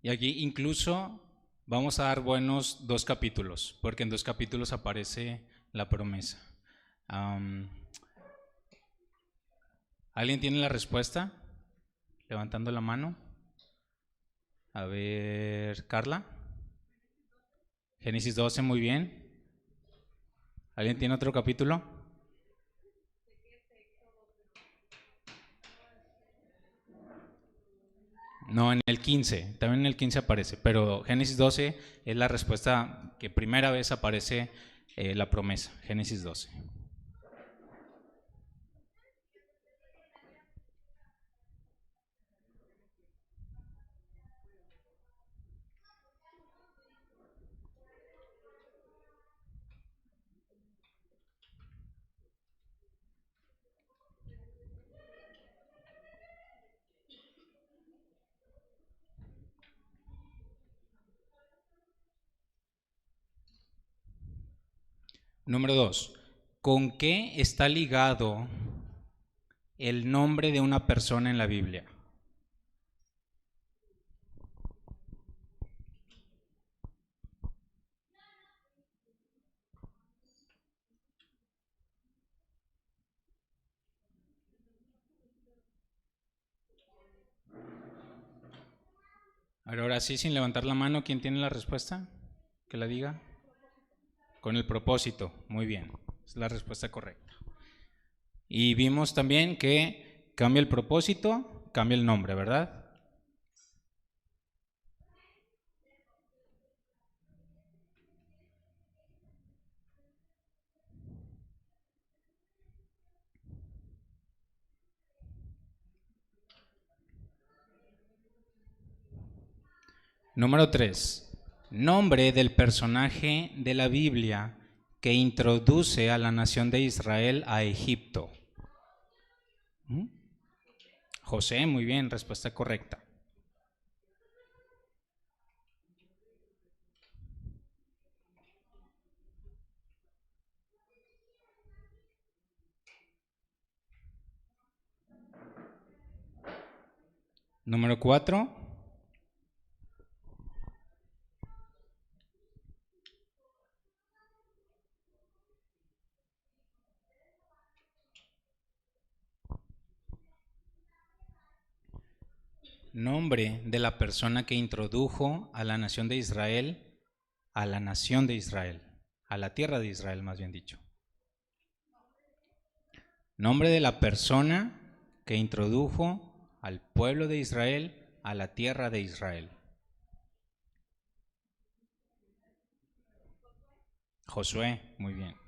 Y aquí incluso vamos a dar buenos 2 capítulos, porque en 2 capítulos aparece la promesa. Am, ¿Alguien tiene la respuesta? Levantando la mano. A ver, Carla. Génesis 12, muy bien. ¿Alguien tiene otro capítulo? No, en el 15, también en el 15 aparece, pero Génesis 12 es la respuesta que primera vez aparece la promesa, Génesis 12. Número 2. ¿Con qué está ligado el nombre de una persona en la Biblia? Ahora sí, sin levantar la mano, ¿quién tiene la respuesta? Que la diga. Con el propósito, muy bien, es la respuesta correcta. Y vimos también que cambia el propósito, cambia el nombre, ¿verdad? Número 3. Nombre del personaje de la Biblia que introduce a la nación de Israel a Egipto. ¿Mm? José, muy bien, respuesta correcta. Número 4. Nombre de la persona que introdujo a la nación de Israel, a la nación de Israel, a la tierra de Israel, más bien dicho. Nombre de la persona que introdujo al pueblo de Israel a la tierra de Israel. Josué, muy bien.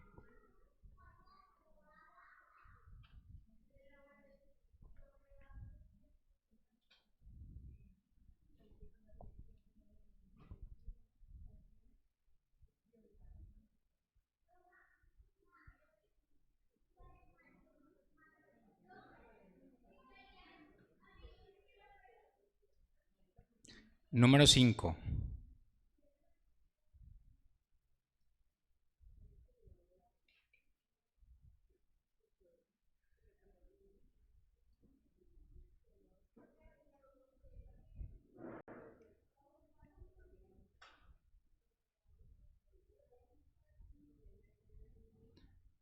Número 5.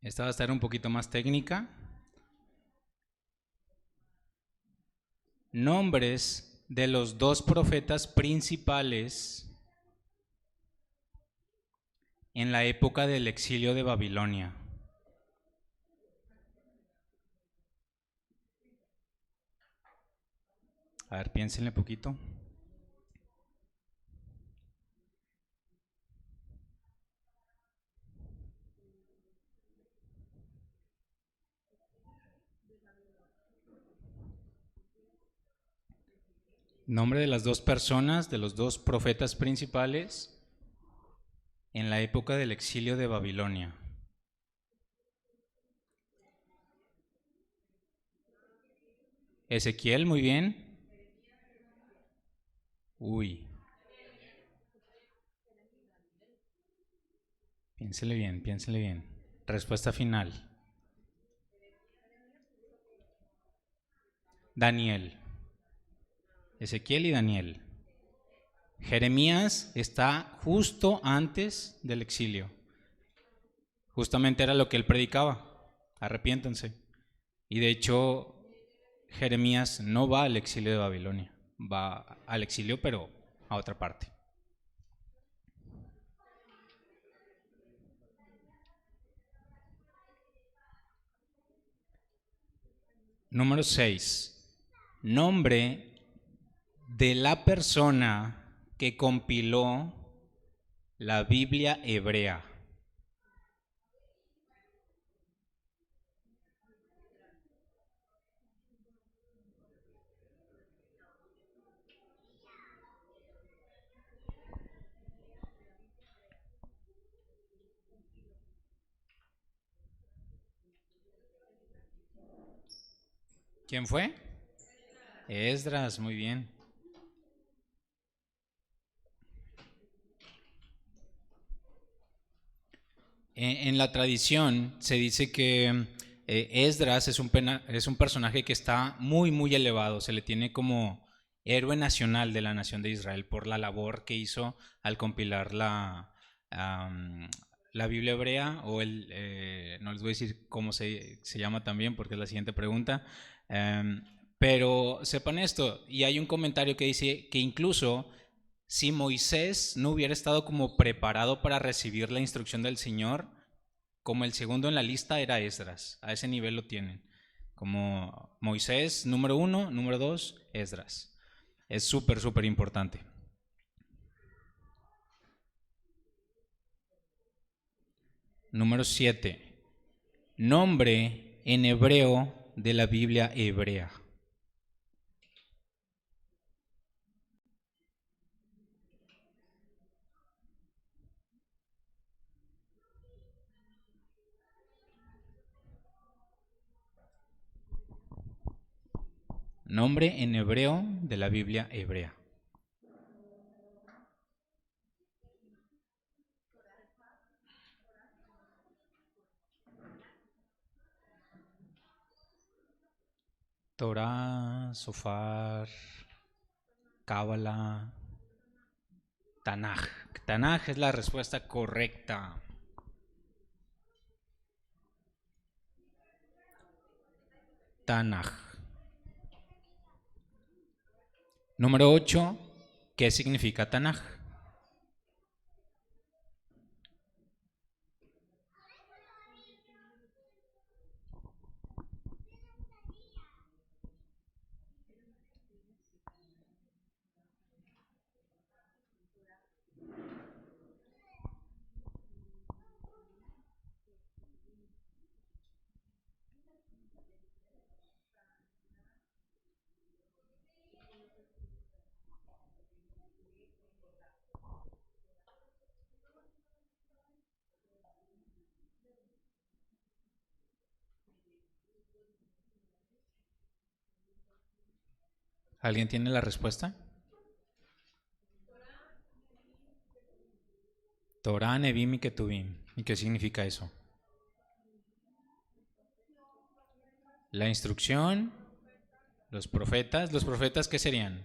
Esta va a estar un poquito más técnica. Nombres de los 2 profetas principales en la época del exilio de Babilonia. A ver, piénsenle un poquito. Nombre de las 2 personas, de los 2 profetas principales en la época del exilio de Babilonia. Ezequiel, muy bien. Uy. Piénsele bien, piénsele bien. Respuesta final. Daniel. Ezequiel y Daniel. Jeremías está justo antes del exilio. Justamente era lo que él predicaba, arrepiéntanse. Y de hecho, Jeremías no va al exilio de Babilonia, va al exilio pero a otra parte. Número 6. Nombre de la persona que compiló la Biblia hebrea. ¿Quién fue? Esdras, muy bien. En la tradición se dice que Esdras es un personaje que está muy, muy elevado. Se le tiene como héroe nacional de la nación de Israel por la labor que hizo al compilar la Biblia hebrea, o no les voy a decir cómo se llama también porque es la siguiente pregunta. Pero sepan esto, y hay un comentario que dice que incluso si Moisés no hubiera estado como preparado para recibir la instrucción del Señor, como el segundo en la lista era Esdras. A ese nivel lo tienen. Como Moisés, número 1, número 2, Esdras. Es súper, súper importante. Número 7. Nombre en hebreo de la Biblia hebrea. Nombre en hebreo de la Biblia hebrea. Torah, Sofar, Cábala, Tanaj. Tanaj es la respuesta correcta. Tanaj. Número 8. ¿Qué significa Tanaj? ¿Alguien tiene la respuesta? Torah, Nevim y Ketuvim. ¿Y qué significa eso? La instrucción, los profetas. ¿Los profetas qué serían?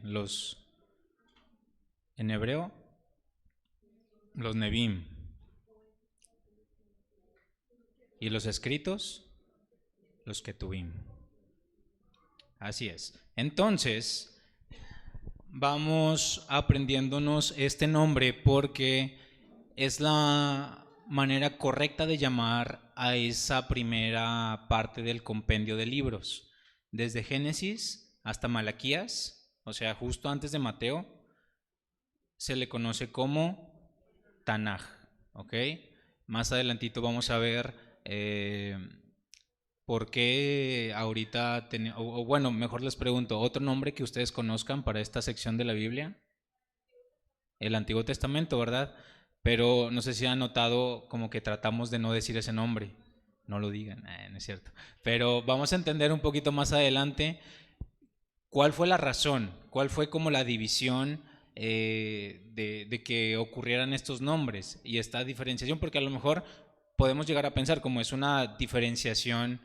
En hebreo, los Nevim. Y los escritos, los Ketuvim. Así es. Entonces, vamos aprendiéndonos este nombre porque es la manera correcta de llamar a esa primera parte del compendio de libros. Desde Génesis hasta Malaquías, o sea, justo antes de Mateo, se le conoce como Tanaj, ¿ok? Más adelantito vamos a ver por qué ahorita, o bueno, mejor les pregunto, ¿otro nombre que ustedes conozcan para esta sección de la Biblia? El Antiguo Testamento, ¿verdad? Pero no sé si han notado como que tratamos de no decir ese nombre. No lo digan, no es cierto. Pero vamos a entender un poquito más adelante cuál fue la razón, cuál fue como la división de que ocurrieran estos nombres y esta diferenciación, porque a lo mejor podemos llegar a pensar como es una diferenciación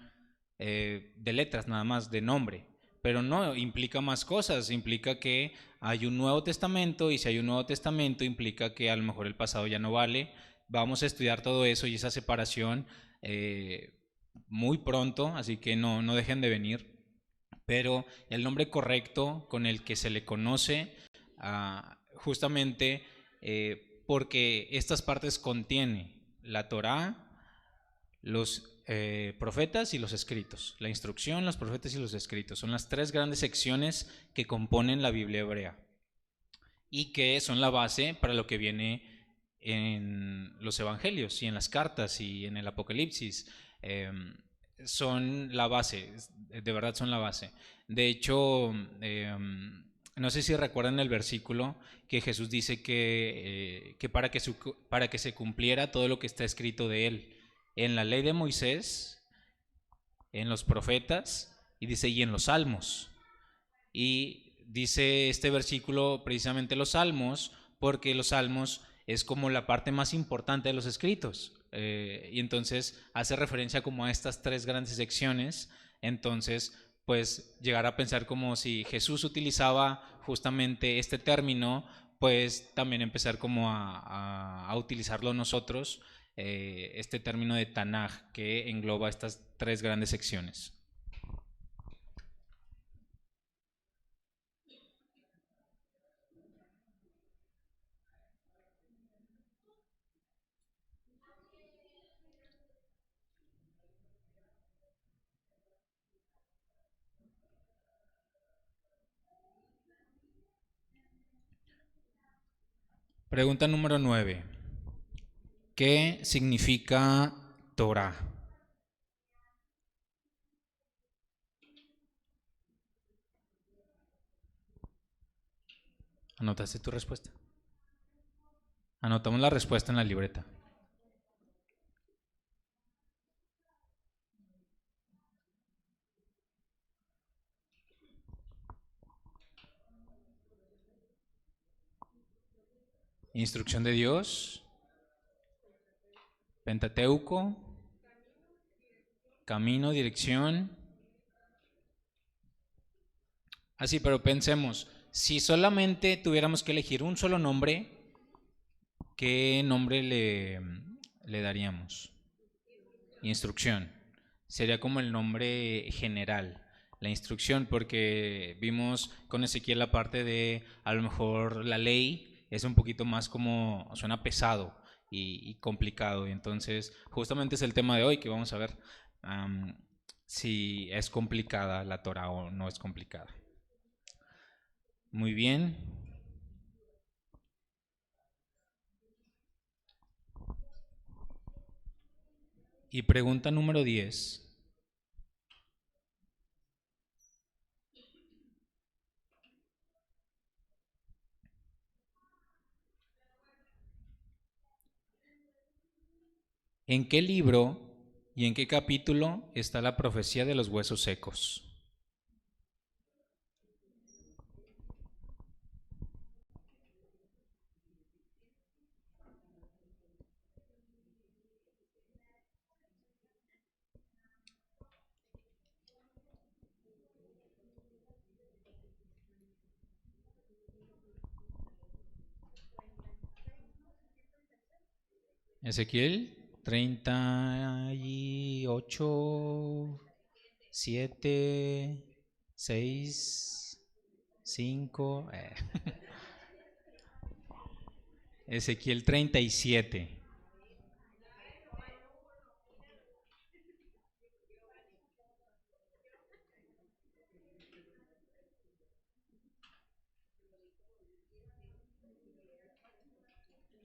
de letras nada más, de nombre, pero no, implica más cosas, implica que hay un Nuevo Testamento y si hay un Nuevo Testamento implica que a lo mejor el pasado ya no vale. Vamos a estudiar todo eso y esa separación eh, muy pronto, así que no dejen de venir. Pero el nombre correcto con el que se le conoce justamente porque estas partes contiene la Torá, los profetas y los escritos. La instrucción, los profetas y los escritos son las tres grandes secciones que componen la Biblia hebrea y que son la base para lo que viene en los evangelios y en las cartas y en el Apocalipsis. Son la base, de verdad son la base. De hecho, no sé si recuerdan el versículo que Jesús dice que para que se cumpliera todo lo que está escrito de él en la ley de Moisés, en los profetas y dice y en los salmos. Y dice este versículo precisamente los salmos porque los salmos es como la parte más importante de los escritos. Y entonces hace referencia como a estas tres grandes secciones. Entonces, pues llegar a pensar como si Jesús utilizaba justamente este término, pues también empezar como a utilizarlo nosotros, este término de Tanaj que engloba estas tres grandes secciones. Pregunta número 9. ¿Qué significa Torah? ¿Anotaste tu respuesta? Anotamos la respuesta en la libreta. Instrucción de Dios, Pentateuco, camino, dirección. Así, pero pensemos, si solamente tuviéramos que elegir un solo nombre, ¿qué nombre le daríamos? Instrucción. Sería como el nombre general, la instrucción, porque vimos con Ezequiel la parte de a lo mejor la ley es un poquito más como, suena pesado y complicado. Y entonces, justamente es el tema de hoy que vamos a ver si es complicada la Torah o no es complicada. Muy bien. Y pregunta número 10. ¿En qué libro y en qué capítulo está la profecía de los huesos secos? Ezequiel 38, 7, 6, 5. Ezequiel 37.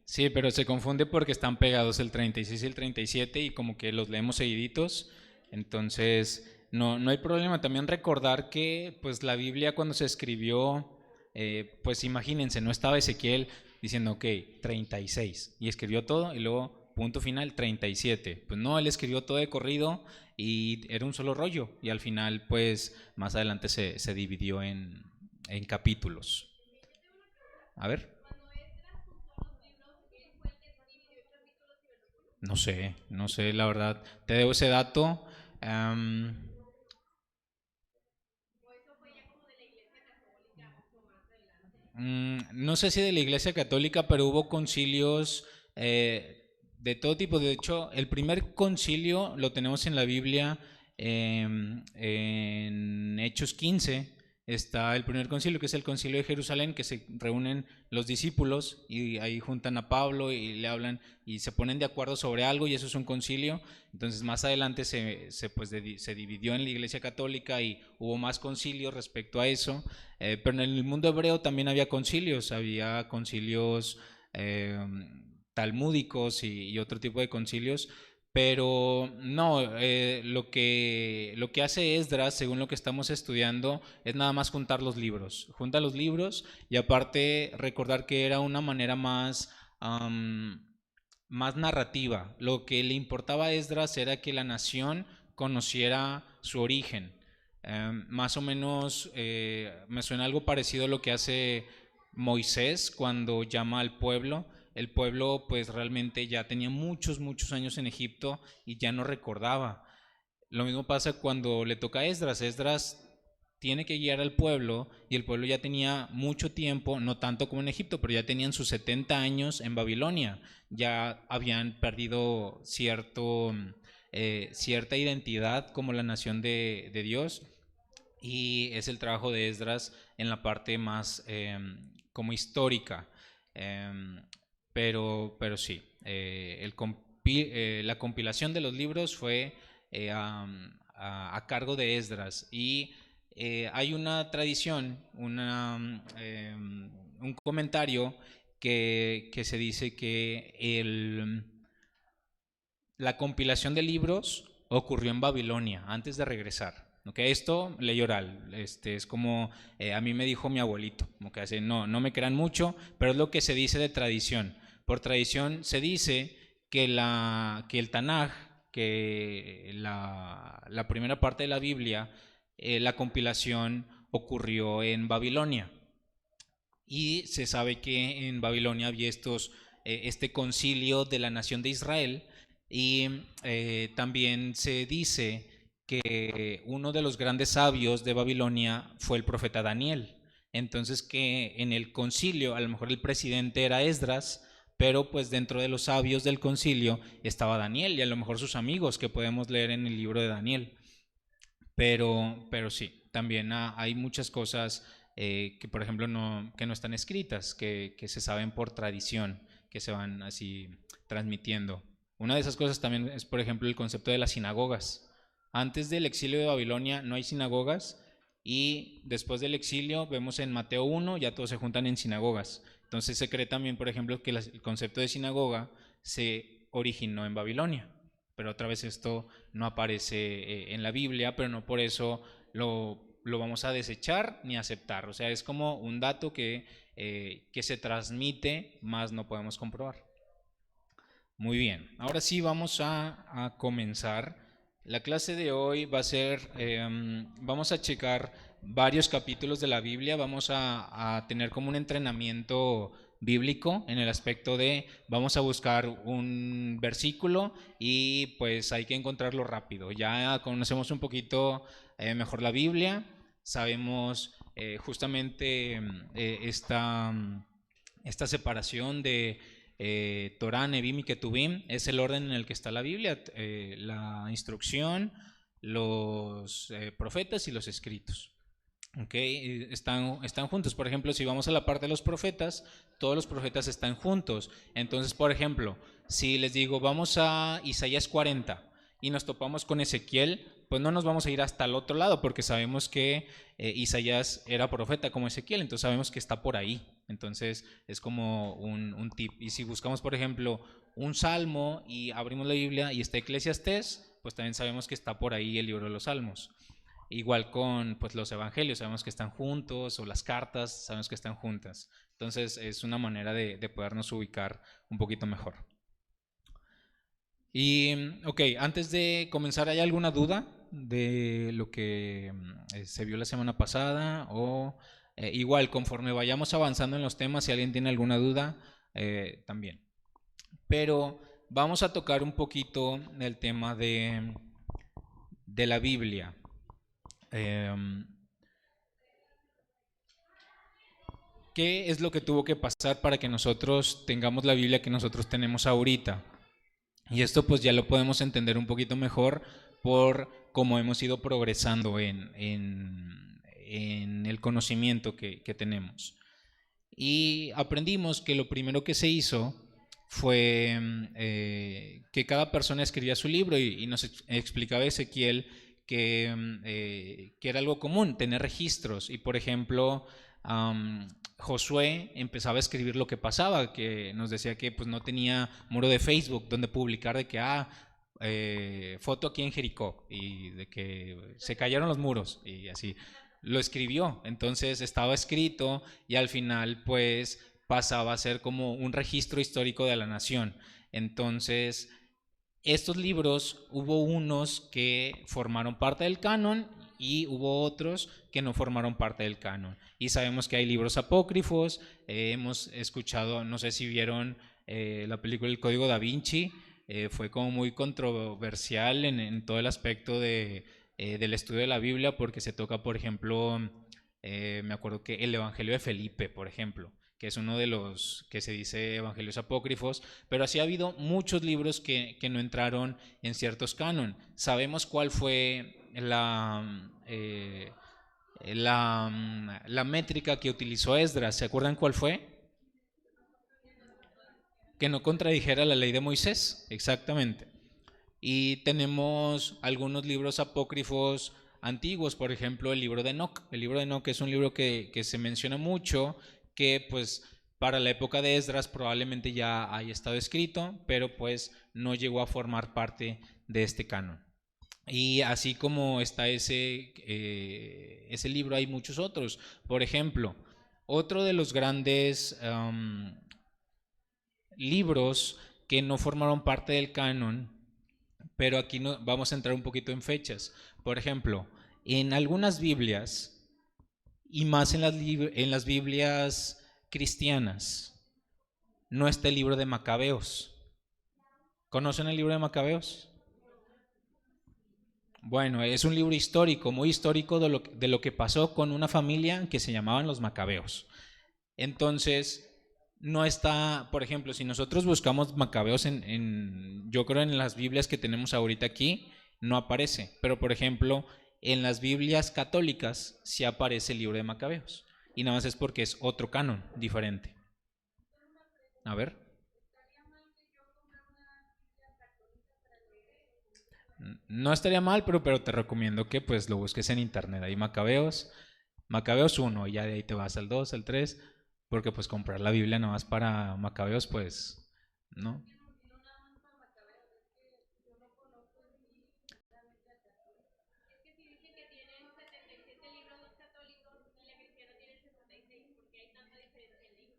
Sí, pero se confunde porque están pegados el 36 y el 37 y como que los leemos seguiditos. Entonces, no hay problema. También recordar que pues la Biblia cuando se escribió, pues imagínense, no estaba Ezequiel diciendo, ok, 36 y escribió todo y luego punto final 37. Pues no, él escribió todo de corrido y era un solo rollo y al final pues más adelante se dividió en capítulos. A ver. No sé, la verdad. Te debo ese dato. No sé si de la Iglesia Católica, pero hubo concilios de todo tipo. De hecho, el primer concilio lo tenemos en la Biblia, en Hechos 15. Está el primer concilio, que es el concilio de Jerusalén, que se reúnen los discípulos y ahí juntan a Pablo y le hablan y se ponen de acuerdo sobre algo, y eso es un concilio. Entonces más adelante se dividió en la Iglesia Católica y hubo más concilios respecto a eso. Pero en el mundo hebreo también había concilios eh, talmúdicos y otro tipo de concilios. Pero no, lo que hace Esdras, según lo que estamos estudiando, es nada más juntar los libros. Junta los libros y aparte recordar que era una manera más narrativa. Lo que le importaba a Esdras era que la nación conociera su origen. Más o menos me suena algo parecido a lo que hace Moisés cuando llama al pueblo. El pueblo pues realmente ya tenía muchos años en Egipto y ya no recordaba. Lo mismo pasa cuando le toca a Esdras. Esdras tiene que guiar al pueblo y el pueblo ya tenía mucho tiempo, no tanto como en Egipto, pero ya tenían sus 70 años en Babilonia. Ya habían perdido cierta identidad como la nación de Dios, y es el trabajo de Esdras en la parte más como histórica. Eh, pero sí, la compilación de los libros fue a cargo de Esdras, y hay una tradición, un comentario que se dice que la compilación de libros ocurrió en Babilonia antes de regresar. Okay, esto ley oral, es como a mí me dijo mi abuelito, okay, así, no me crean mucho, pero es lo que se dice de tradición. Por tradición se dice que el Tanaj, que la primera parte de la Biblia, la compilación ocurrió en Babilonia. Y se sabe que en Babilonia había este concilio de la nación de Israel, y también se dice que uno de los grandes sabios de Babilonia fue el profeta Daniel. Entonces que en el concilio a lo mejor el presidente era Esdras, pero pues dentro de los sabios del concilio estaba Daniel y a lo mejor sus amigos que podemos leer en el libro de Daniel. Pero sí, también hay muchas cosas que, por ejemplo, que no están escritas, que se saben por tradición, que se van así transmitiendo. Una de esas cosas también es, por ejemplo, el concepto de las sinagogas. Antes del exilio de Babilonia no hay sinagogas, y después del exilio vemos en Mateo 1, ya todos se juntan en sinagogas. Entonces se cree también, por ejemplo, que el concepto de sinagoga se originó en Babilonia, pero otra vez esto no aparece en la Biblia, pero no por eso lo vamos a desechar ni aceptar. O sea, es como un dato que se transmite, más no podemos comprobar. Muy bien, ahora sí vamos a comenzar. La clase de hoy va a ser, vamos a checar varios capítulos de la Biblia, vamos a tener como un entrenamiento bíblico en el aspecto de vamos a buscar un versículo y pues hay que encontrarlo rápido. Ya conocemos un poquito mejor la Biblia, sabemos justamente esta separación de Torah, Nevim y Ketuvim, es el orden en el que está la Biblia, la instrucción, los profetas y los escritos. Okay, están juntos. Por ejemplo, si vamos a la parte de los profetas, todos los profetas están juntos. Entonces, por ejemplo, si les digo vamos a Isaías 40 y nos topamos con Ezequiel, pues no nos vamos a ir hasta el otro lado porque sabemos que Isaías era profeta como Ezequiel, entonces sabemos que está por ahí. Entonces es como un tip. Y si buscamos, por ejemplo, un salmo y abrimos la Biblia y está Eclesiastés, pues también sabemos que está por ahí el libro de los salmos. Igual con pues, los evangelios, sabemos que están juntos, o las cartas, sabemos que están juntas. Entonces es una manera de podernos ubicar un poquito mejor. Y, ok, antes de comenzar, ¿hay alguna duda de lo que se vio la semana pasada? O igual, conforme vayamos avanzando en los temas, si alguien tiene alguna duda, también. Pero vamos a tocar un poquito el tema de la Biblia. ¿qué es lo que tuvo que pasar para que nosotros tengamos la Biblia que nosotros tenemos ahorita? Y esto pues ya lo podemos entender un poquito mejor por cómo hemos ido progresando en el conocimiento que tenemos. Y aprendimos que lo primero que se hizo fue que cada persona escribía su libro y nos explicaba Ezequiel que era algo común, tener registros. Y por ejemplo, Josué empezaba a escribir lo que pasaba, que nos decía que pues no tenía muro de Facebook donde publicar de que foto aquí en Jericó y de que se cayeron los muros y así. Lo escribió, entonces estaba escrito y al final pues pasaba a ser como un registro histórico de la nación. Entonces estos libros hubo unos que formaron parte del canon y hubo otros que no formaron parte del canon. Y sabemos que hay libros apócrifos, hemos escuchado, no sé si vieron la película El Código Da Vinci, fue como muy controversial en todo el aspecto del estudio de la Biblia porque se toca, por ejemplo, me acuerdo que el Evangelio de Felipe, por ejemplo, que es uno de los que se dice evangelios apócrifos, pero así ha habido muchos libros que no entraron en ciertos canon. Sabemos cuál fue la métrica que utilizó Esdras. ¿Se acuerdan cuál fue? Que no contradijera la ley de Moisés, exactamente. Y tenemos algunos libros apócrifos antiguos, por ejemplo el libro de Enoc. El libro de Enoc es un libro que se menciona mucho, que pues para la época de Esdras probablemente ya haya estado escrito, pero pues no llegó a formar parte de este canon. Y así como está ese libro, hay muchos otros. Por ejemplo, otro de los grandes libros que no formaron parte del canon, pero aquí no, vamos a entrar un poquito en fechas. Por ejemplo, en algunas Biblias, y más en las Biblias cristianas, no está el libro de Macabeos. ¿Conocen el libro de Macabeos? Bueno, es un libro histórico, muy histórico de lo que pasó con una familia que se llamaban los Macabeos. Entonces, no está, por ejemplo, si nosotros buscamos Macabeos yo creo en las Biblias que tenemos ahorita aquí, no aparece. Pero, por ejemplo, en las Biblias católicas sí aparece el libro de Macabeos. Y nada más es porque es otro canon diferente. A ver. No estaría mal, pero te recomiendo que pues lo busques en internet. Ahí Macabeos 1, y ya de ahí te vas al 2, al 3, porque pues comprar la Biblia nada más para Macabeos, pues, ¿no?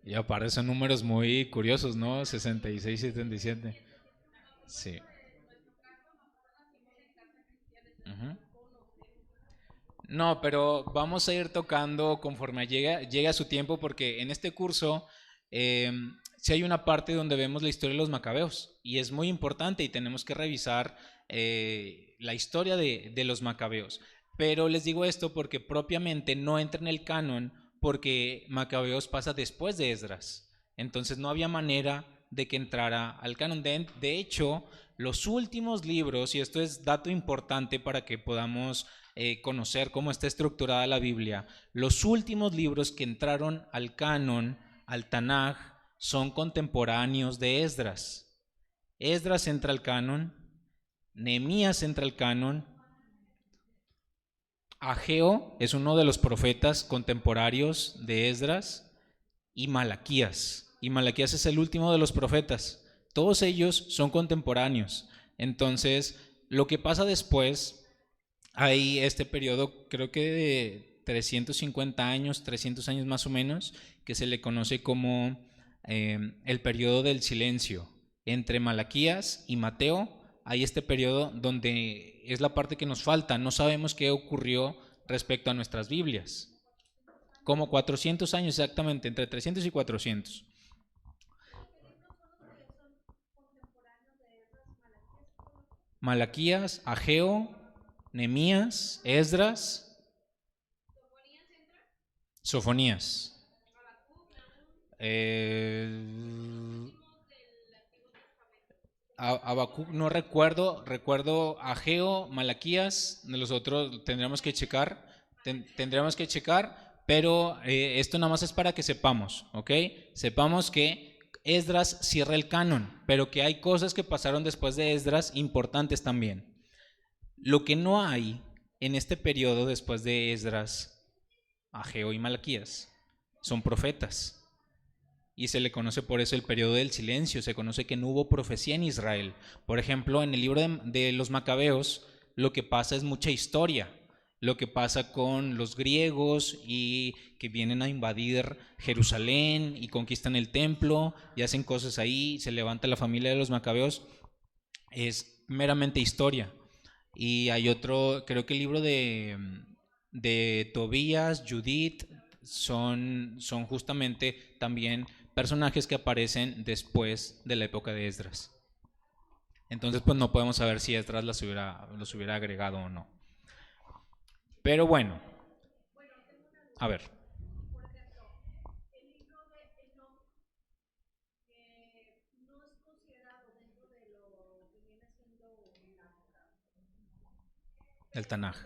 Y aparte son números muy curiosos, ¿no? 66 y 77. Sí. Ujú. No, pero vamos a ir tocando conforme llegue a su tiempo, porque en este curso eh, sí hay una parte donde vemos la historia de los macabeos, y es muy importante y tenemos que revisar la historia de los macabeos. Pero les digo esto porque propiamente no entra en el canon, porque Macabeos pasa después de Esdras. Entonces no había manera de que entrara al canon. De hecho, los últimos libros, y esto es dato importante para que podamos conocer cómo está estructurada la Biblia, los últimos libros que entraron al canon, al Tanaj, son contemporáneos de Esdras. Esdras entra al canon, Nehemías entra al canon, Ageo es uno de los profetas contemporáneos de Esdras, y Malaquías. Y Malaquías es el último de los profetas. Todos ellos son contemporáneos. Entonces, lo que pasa después, hay este periodo, creo que de 350 años, 300 años más o menos, que se le conoce como el periodo del silencio. Entre Malaquías y Mateo hay este periodo donde es la parte que nos falta. No sabemos qué ocurrió respecto a nuestras Biblias. Como 400 años exactamente, entre 300 y 400. Malaquías, Ageo, Nehemías, Esdras, Sofonías. Eh, Habacuc no recuerdo, recuerdo Ageo, Malaquías, de los otros tendríamos que checar, tendríamos que checar, pero esto nada más es para que sepamos, ¿ok? Sepamos que Esdras cierra el canon, pero que hay cosas que pasaron después de Esdras importantes también. Lo que no hay en este periodo después de Esdras, Ageo y Malaquías son profetas. Y se le conoce por eso el periodo del silencio, se conoce que no hubo profecía en Israel. Por ejemplo, en el libro de los Macabeos, lo que pasa es mucha historia, lo que pasa con los griegos y que vienen a invadir Jerusalén y conquistan el templo y hacen cosas ahí, se levanta la familia de los Macabeos, es meramente historia. Y hay otro, creo que el libro de Tobías, Judith, son justamente también personajes que aparecen después de la época de Esdras. Entonces, pues no podemos saber si Esdras los hubiera agregado o no. Pero bueno, a ver. El Tanaj.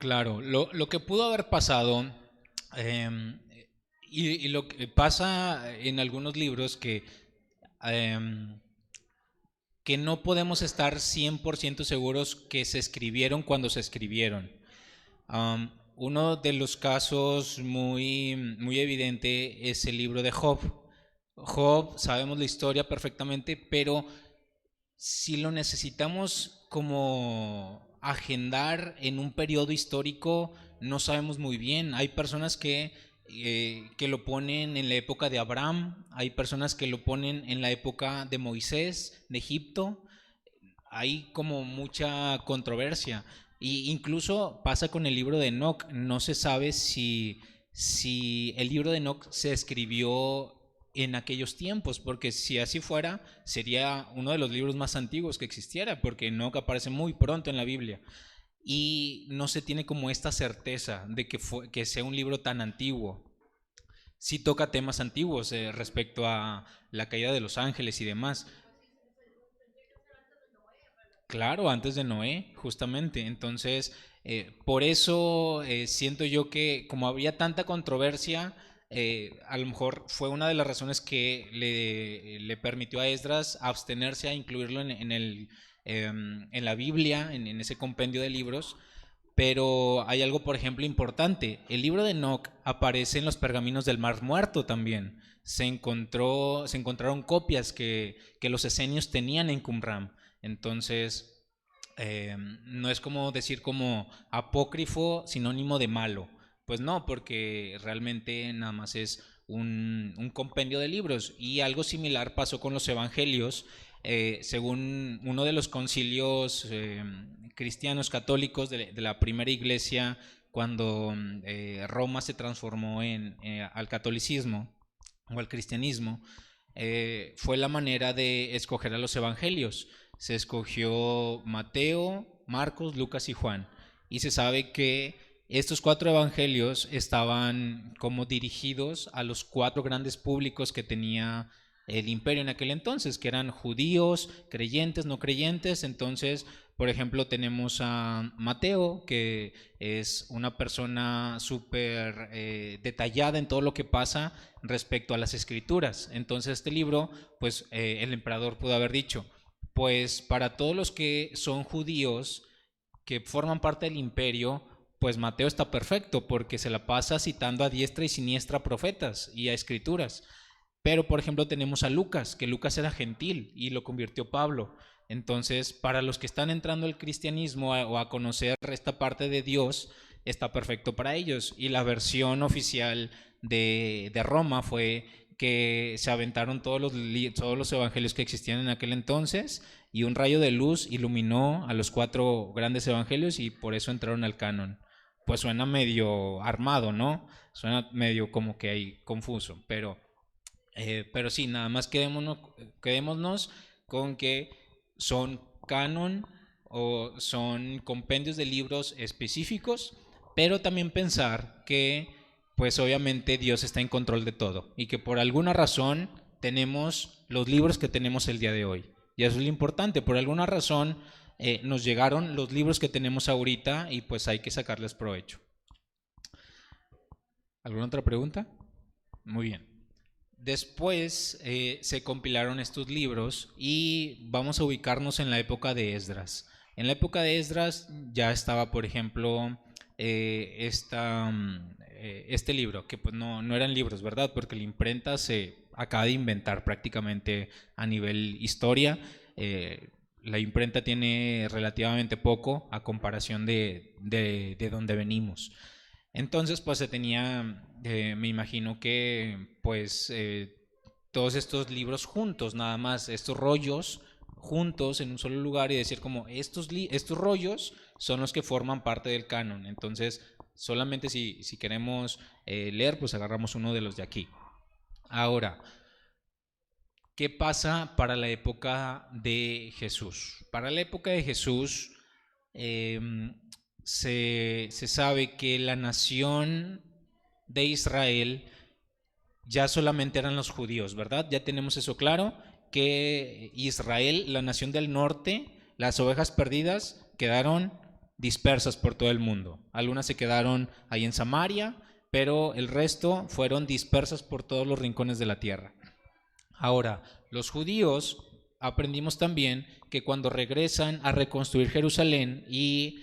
Claro, lo que pudo haber pasado, eh, y lo que pasa en algunos libros eh, que no podemos estar 100% seguros que se escribieron cuando se escribieron. Uno de los casos muy evidente es el libro de Job. Job, sabemos la historia perfectamente, pero si lo necesitamos como agendar en un periodo histórico, no sabemos muy bien. Hay personas que lo ponen en la época de Abraham, hay personas que lo ponen en la época de Moisés, de Egipto. Hay como mucha controversia. Y incluso pasa con el libro de Enoch. No se sabe si el libro de Enoch se escribió en aquellos tiempos, porque si así fuera, sería uno de los libros más antiguos que existiera, porque Enoch aparece muy pronto en la Biblia. Y no se tiene como esta certeza de que sea un libro tan antiguo. Sí toca temas antiguos respecto a la caída de los ángeles y demás. Claro, antes de Noé, justamente. Entonces, por eso siento yo que como había tanta controversia, a lo mejor fue una de las razones que le permitió a Esdras abstenerse a incluirlo en la Biblia, en ese compendio de libros. Pero hay algo, por ejemplo, importante. El libro de Enoch aparece en los pergaminos del Mar Muerto también. Se encontraron copias que los esenios tenían en Qumran. Entonces, no es como decir como apócrifo sinónimo de malo. Pues no, porque realmente nada más es un compendio de libros. Y algo similar pasó con los evangelios. Según uno de los concilios cristianos católicos de la primera iglesia, cuando Roma se transformó al catolicismo o al cristianismo, fue la manera de escoger a los evangelios. Se escogió Mateo, Marcos, Lucas y Juan. Y se sabe que estos cuatro evangelios estaban como dirigidos a los cuatro grandes públicos que tenía el imperio en aquel entonces, que eran judíos, creyentes, no creyentes. Entonces, por ejemplo, tenemos a Mateo, que es una persona súper detallada en todo lo que pasa respecto a las escrituras. Entonces, este libro, pues el emperador pudo haber dicho, pues para todos los que son judíos, que forman parte del imperio, pues Mateo está perfecto porque se la pasa citando a diestra y siniestra profetas y a escrituras. Pero, por ejemplo, tenemos a Lucas, que Lucas era gentil y lo convirtió Pablo. Entonces, para los que están entrando al cristianismo o a conocer esta parte de Dios, está perfecto para ellos. Y la versión oficial de Roma fue que se aventaron todos los evangelios que existían en aquel entonces y un rayo de luz iluminó a los cuatro grandes evangelios y por eso entraron al canon. pues suena medio armado, ¿no? Suena medio como que ahí confuso, pero sí, nada más quedémonos con que son canon o son compendios de libros específicos, pero también pensar que pues obviamente Dios está en control de todo y que por alguna razón tenemos los libros que tenemos el día de hoy. Y eso es lo importante, por alguna razón nos llegaron los libros que tenemos ahorita y pues hay que sacarles provecho. ¿Alguna otra pregunta? Muy bien. Después se compilaron estos libros y vamos a ubicarnos en la época de Esdras. En la época de Esdras ya estaba, por ejemplo, este libro, que pues no eran libros, ¿verdad? Porque la imprenta se acaba de inventar prácticamente a nivel historia. La imprenta tiene relativamente poco a comparación de donde venimos. Entonces, pues se tenía, me imagino que, pues, todos estos libros juntos, nada más, estos rollos juntos en un solo lugar y decir como, estos rollos son los que forman parte del canon. Entonces, solamente si queremos leer, pues agarramos uno de los de aquí. Ahora, ¿qué pasa para la época de Jesús? Para la época de Jesús, eh, se sabe que la nación de Israel ya solamente eran los judíos, ¿verdad? Ya tenemos eso claro, que Israel, la nación del norte, las ovejas perdidas, quedaron dispersas por todo el mundo. Algunas se quedaron ahí en Samaria, pero el resto fueron dispersas por todos los rincones de la tierra. Ahora, los judíos aprendimos también que cuando regresan a reconstruir Jerusalén y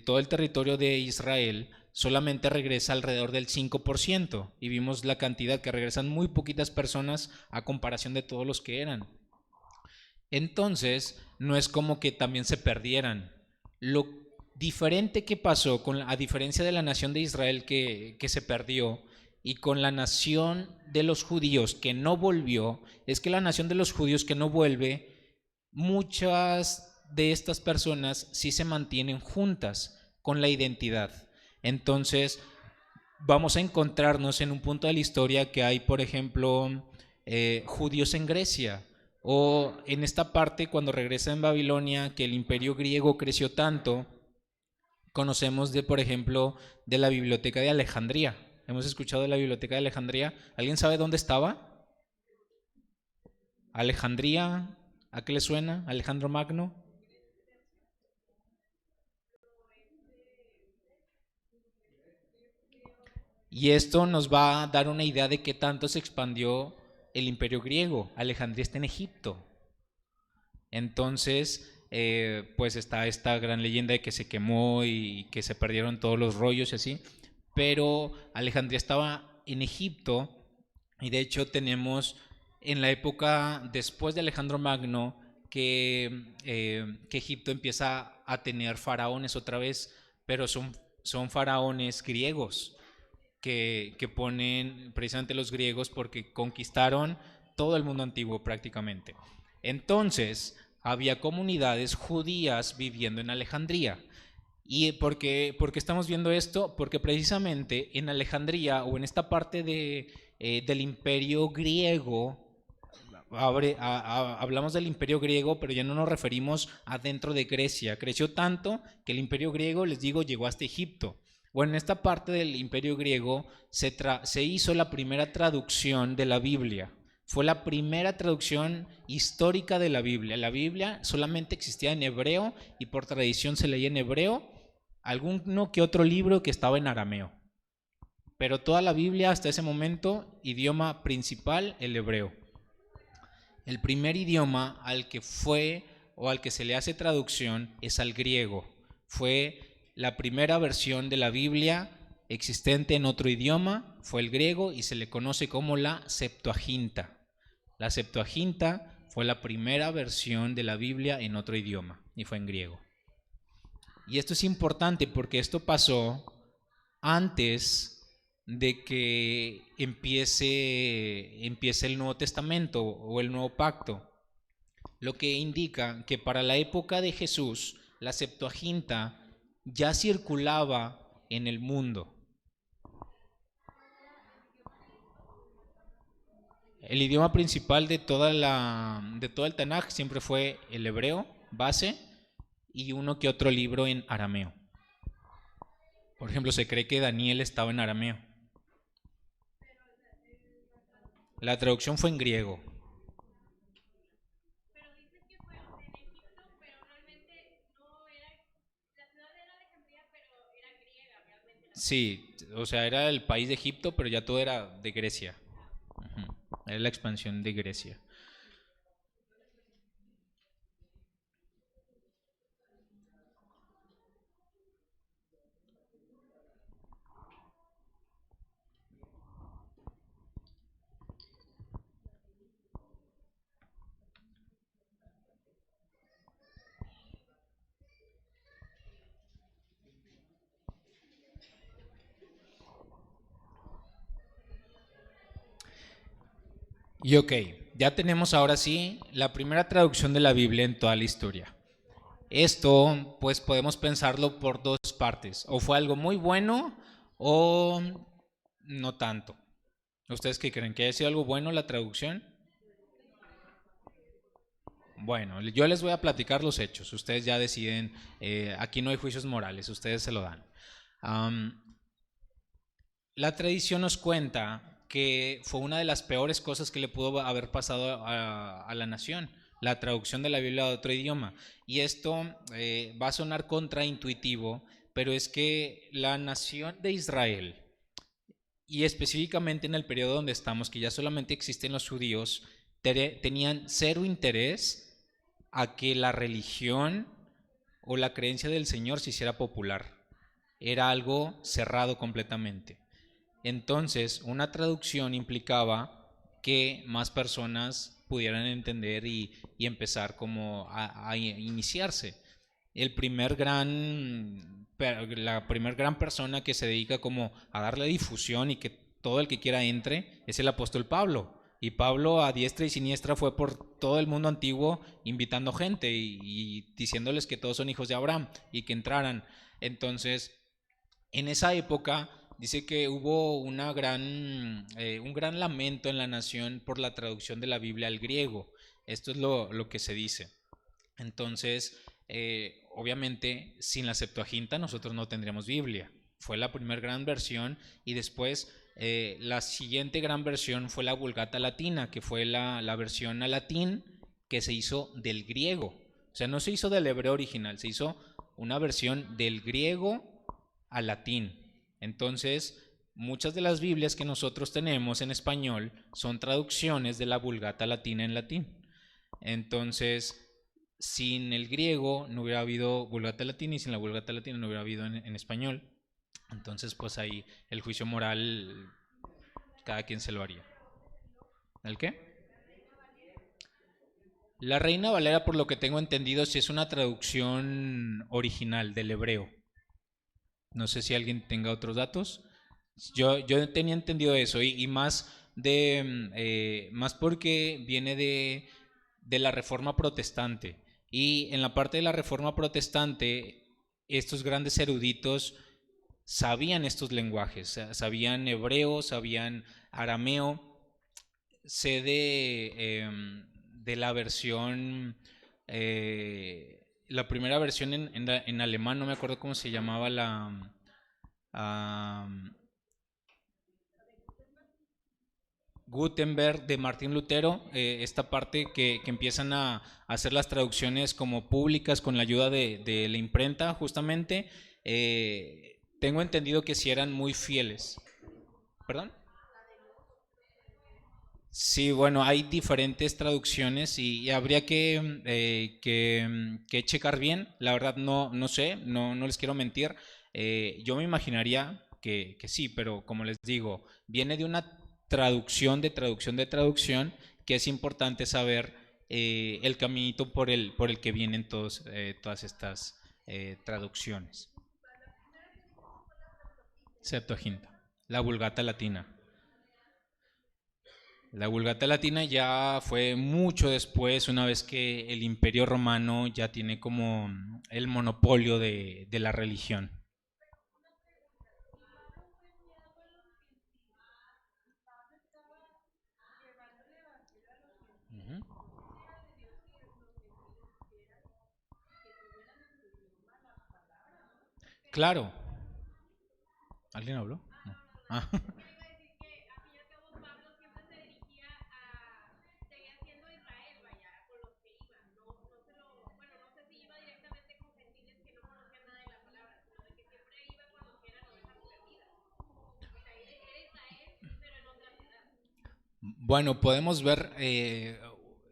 todo el territorio de Israel, solamente regresa alrededor del 5%, y vimos la cantidad que regresan muy poquitas personas a comparación de todos los que eran. Entonces, no es como que también se perdieran. Lo diferente que pasó, a diferencia de la nación de Israel que se perdió, y con la nación de los judíos que no volvió, es que la nación de los judíos que no vuelve, muchas de estas personas sí se mantienen juntas con la identidad. Entonces, vamos a encontrarnos en un punto de la historia que hay, por ejemplo, judíos en Grecia, o en esta parte cuando regresa en Babilonia, que el imperio griego creció tanto, conocemos de, por ejemplo, de la biblioteca de Alejandría. Hemos escuchado de la biblioteca de Alejandría. ¿Alguien sabe dónde estaba? Alejandría, ¿a qué le suena? Alejandro Magno. Y esto nos va a dar una idea de qué tanto se expandió el imperio griego. Alejandría está en Egipto. Entonces, pues está esta gran leyenda de que se quemó y que se perdieron todos los rollos y así. Pero Alejandría estaba en Egipto, y de hecho tenemos en la época después de Alejandro Magno que Egipto empieza a tener faraones otra vez, pero son faraones griegos que ponen precisamente los griegos porque conquistaron todo el mundo antiguo prácticamente. Entonces, había comunidades judías viviendo en Alejandría. ¿Y por qué estamos viendo esto? Porque precisamente en Alejandría o en esta parte del imperio griego, hablamos del imperio griego, pero ya no nos referimos a dentro de Grecia. Creció tanto que el imperio griego, les digo, llegó hasta Egipto. Bueno, en esta parte del imperio griego se hizo la primera traducción de la Biblia. Fue la primera traducción histórica de la Biblia. La Biblia solamente existía en hebreo y por tradición se leía en hebreo, alguno que otro libro que estaba en arameo. Pero toda la Biblia hasta ese momento, idioma principal, el hebreo. El primer idioma al que fue o al que se le hace traducción es al griego. Fue la primera versión de la Biblia existente en otro idioma, fue el griego, y se le conoce como la Septuaginta. La Septuaginta fue la primera versión de la Biblia en otro idioma y fue en griego. Y esto es importante porque esto pasó antes de que empiece el Nuevo Testamento o el Nuevo Pacto, lo que indica que para la época de Jesús la Septuaginta ya circulaba en el mundo. El idioma principal de todo el Tanaj siempre fue el hebreo, base, y uno que otro libro en arameo. Por ejemplo, se cree que Daniel estaba en arameo. La traducción fue en griego. Sí, o sea, era el país de Egipto, pero ya todo era de Grecia. Ujú. Era la expansión de Grecia. Y ok, ya tenemos ahora sí la primera traducción de la Biblia en toda la historia. Esto, pues podemos pensarlo por dos partes. O fue algo muy bueno o no tanto. ¿Ustedes qué creen? ¿Que haya sido algo bueno la traducción? Bueno, yo les voy a platicar los hechos. Ustedes ya deciden. Aquí no hay juicios morales, ustedes se lo dan. Um, la tradición nos cuenta que fue una de las peores cosas que le pudo haber pasado a la nación, la traducción de la Biblia a otro idioma. Y esto va a sonar contraintuitivo, pero es que la nación de Israel, y específicamente en el periodo donde estamos, que ya solamente existen los judíos, tenían cero interés a que la religión o la creencia del Señor se hiciera popular. Era algo cerrado completamente. Entonces, una traducción implicaba que más personas pudieran entender y empezar como a iniciarse. El primer gran, la primer gran persona que se dedica como a darle difusión y que todo el que quiera entre es el apóstol Pablo. Y Pablo a diestra y siniestra fue por todo el mundo antiguo invitando gente y diciéndoles que todos son hijos de Abraham y que entraran. Entonces, en esa época dice que hubo un gran lamento en la nación por la traducción de la Biblia al griego. Esto es lo que se dice. Entonces, obviamente, sin la Septuaginta nosotros no tendríamos Biblia. Fue la primera gran versión y después la siguiente gran versión fue la Vulgata Latina, que fue la versión a latín que se hizo del griego. O sea, no se hizo del hebreo original, se hizo una versión del griego al latín. Entonces, muchas de las Biblias que nosotros tenemos en español son traducciones de la Vulgata Latina en latín. Entonces, sin el griego no hubiera habido Vulgata Latina y sin la Vulgata Latina no hubiera habido en español. Entonces, pues ahí el juicio moral cada quien se lo haría. ¿El qué? La Reina Valera, por lo que tengo entendido, sí es una traducción original del hebreo. No sé si alguien tenga otros datos. Yo tenía entendido eso y más más porque viene de la Reforma Protestante. Y en la parte de la Reforma Protestante, estos grandes eruditos sabían estos lenguajes, sabían hebreo, sabían arameo. Sé de la versión, la primera versión en alemán, no me acuerdo cómo se llamaba um, Gutenberg de Martín Lutero, esta parte que empiezan a hacer las traducciones como públicas con la ayuda de la imprenta, justamente, tengo entendido que sí eran muy fieles. ¿Perdón? Sí, bueno, hay diferentes traducciones y habría que checar bien. La verdad no sé, no les quiero mentir. Yo me imaginaría que sí, pero como les digo, viene de una traducción de traducción de traducción que es importante saber el caminito por el que vienen todas estas traducciones. Septuaginta, la Vulgata Latina. La Vulgata Latina ya fue mucho después, una vez que el Imperio Romano ya tiene como el monopolio de la religión. Ujú. Claro. ¿Alguien habló? No. Ah. Bueno, podemos ver,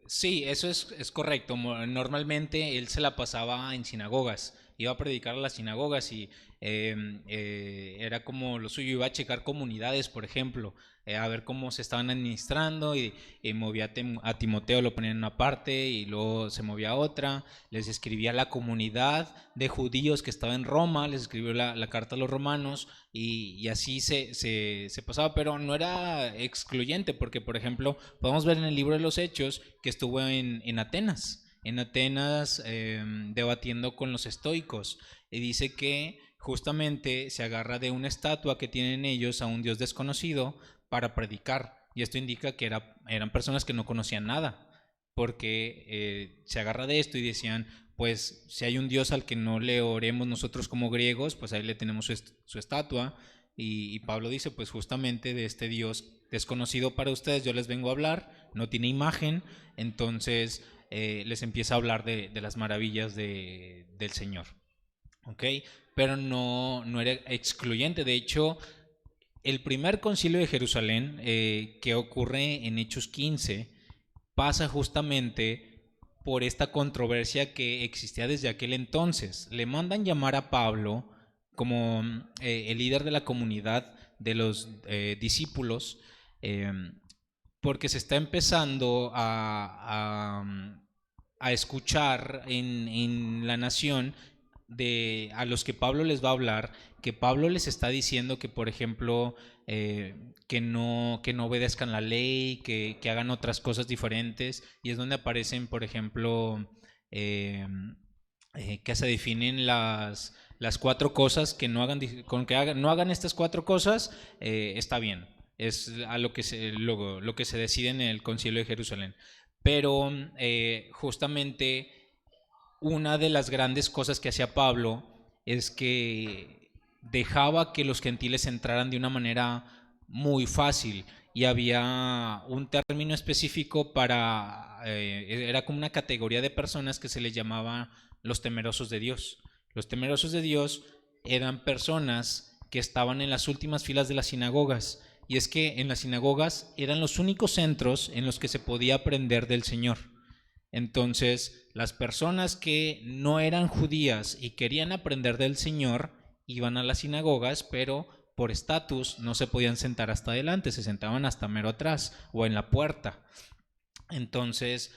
sí, eso es correcto. Normalmente él se la pasaba en sinagogas, iba a predicar a las sinagogas y era como lo suyo, iba a checar comunidades, por ejemplo, a ver cómo se estaban administrando y movía a Timoteo, lo ponía en una parte y luego se movía a otra, les escribía a la comunidad de judíos que estaba en Roma, les escribió la carta a los romanos y así se pasaba, pero no era excluyente, porque por ejemplo podemos ver en el libro de los Hechos que estuvo en Atenas debatiendo con los estoicos y dice que justamente se agarra de una estatua que tienen ellos a un dios desconocido para predicar y esto indica que eran personas que no conocían nada porque se agarra de esto y decían pues si hay un Dios al que no le oremos nosotros como griegos, pues ahí le tenemos su estatua. Y Pablo dice, pues justamente de este Dios desconocido para ustedes yo les vengo a hablar, no tiene imagen, entonces les empieza a hablar de las maravillas del Señor. ¿Ok? Pero no era excluyente, de hecho, el primer concilio de Jerusalén que ocurre en Hechos 15 pasa justamente por esta controversia que existía desde aquel entonces. Le mandan llamar a Pablo como el líder de la comunidad de los discípulos eh, porque se está empezando a escuchar en la nación a los que Pablo les va a hablar, que Pablo les está diciendo que, por ejemplo, que no obedezcan la ley, que hagan otras cosas diferentes, y es donde aparecen, por ejemplo, eh, que se definen las cuatro cosas que no hagan, con que no hagan estas cuatro cosas, está bien. Es a lo que se decide en el Concilio de Jerusalén. Pero justamente una de las grandes cosas que hacía Pablo es que dejaba que los gentiles entraran de una manera muy fácil y había un término específico era como una categoría de personas que se les llamaba los temerosos de Dios. Los temerosos de Dios eran personas que estaban en las últimas filas de las sinagogas y es que en las sinagogas eran los únicos centros en los que se podía aprender del Señor. Entonces, las personas que no eran judías y querían aprender del Señor iban a las sinagogas, pero por estatus no se podían sentar hasta adelante, se sentaban hasta mero atrás o en la puerta. Entonces,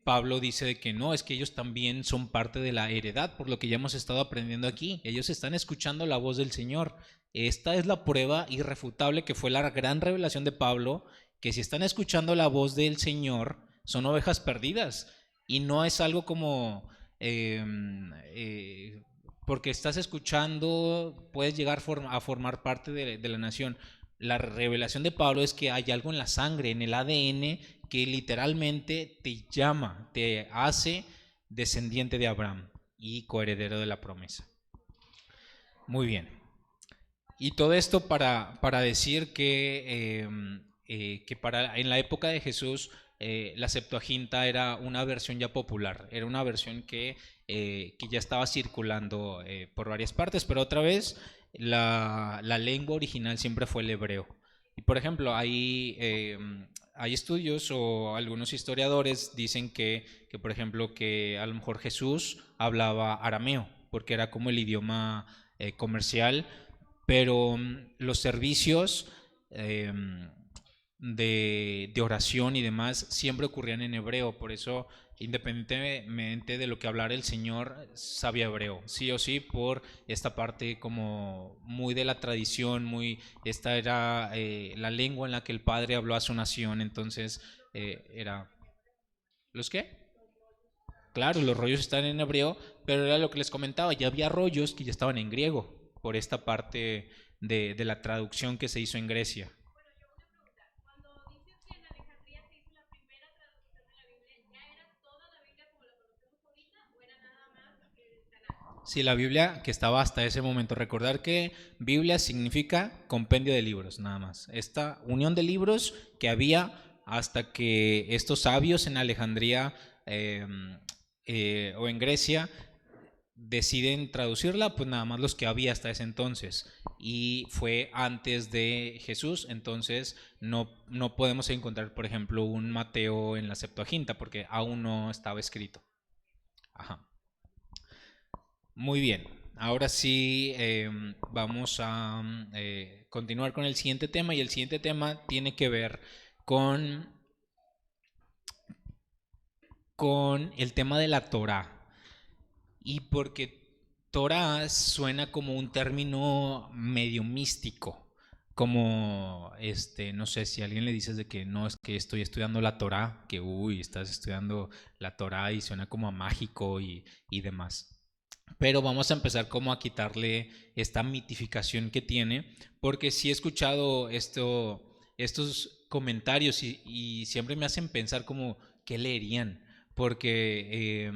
Pablo dice de que no, es que ellos también son parte de la heredad, por lo que ya hemos estado aprendiendo aquí. Ellos están escuchando la voz del Señor. Esta es la prueba irrefutable que fue la gran revelación de Pablo, que si están escuchando la voz del Señor, son ovejas perdidas. Y no es algo como eh, porque estás escuchando, puedes llegar a formar parte de la nación. La revelación de Pablo es que hay algo en la sangre, en el ADN, que literalmente te llama, te hace descendiente de Abraham y coheredero de la promesa. Muy bien. Y todo esto para decir en la época de Jesús la Septuaginta era una versión ya popular, era una versión que ya estaba circulando por varias partes, pero otra vez la lengua original siempre fue el hebreo. Y por ejemplo, hay estudios o algunos historiadores dicen por ejemplo, que a lo mejor Jesús hablaba arameo, porque era como el idioma comercial, pero los servicios de oración y demás siempre ocurrían en hebreo, por eso independientemente de lo que hablara el Señor, sabía hebreo, sí o sí, por esta parte como muy de la tradición, esta era la lengua en la que el Padre habló a su nación, entonces era... ¿Los qué? Claro, los rollos están en hebreo, pero era lo que les comentaba, ya había rollos que ya estaban en griego, por esta parte de la traducción que se hizo en Grecia. Sí, la Biblia que estaba hasta ese momento. Recordar que Biblia significa compendio de libros, nada más. Esta unión de libros que había hasta que estos sabios en Alejandría eh, o en Grecia deciden traducirla, pues nada más los que había hasta ese entonces. Y fue antes de Jesús, entonces no podemos encontrar, por ejemplo, un Mateo en la Septuaginta, porque aún no estaba escrito. Ajá. Muy bien, ahora sí vamos a continuar con el siguiente tema y el siguiente tema tiene que ver con, con el tema de la Torá. Y porque Torá suena como un término medio místico, como no sé si a alguien le dices de que no es que estoy estudiando la Torá, que uy, estás estudiando la Torá y suena como a mágico y demás. Pero vamos a empezar como a quitarle esta mitificación que tiene, porque sí he escuchado estos comentarios y siempre me hacen pensar como, ¿qué leerían? Porque,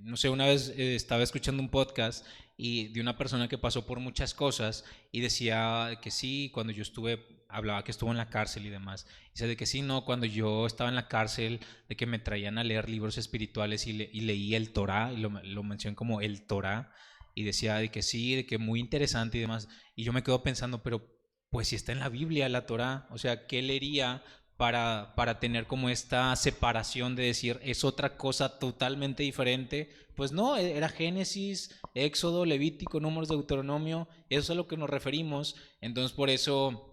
no sé, una vez estaba escuchando un podcast y de una persona que pasó por muchas cosas y decía que sí, cuando yo estuve, hablaba que estuvo en la cárcel y demás. Dice de que sí, no, cuando yo estaba en la cárcel, de que me traían a leer libros espirituales y leía el Torá, y lo mencioné como el Torá, y decía de que sí, de que muy interesante y demás. Y yo me quedo pensando, pero pues si está en la Biblia la Torá, o sea, ¿qué leería para tener como esta separación de decir es otra cosa totalmente diferente? Pues no, era Génesis, Éxodo, Levítico, Números, Deuteronomio, eso es a lo que nos referimos. Entonces por eso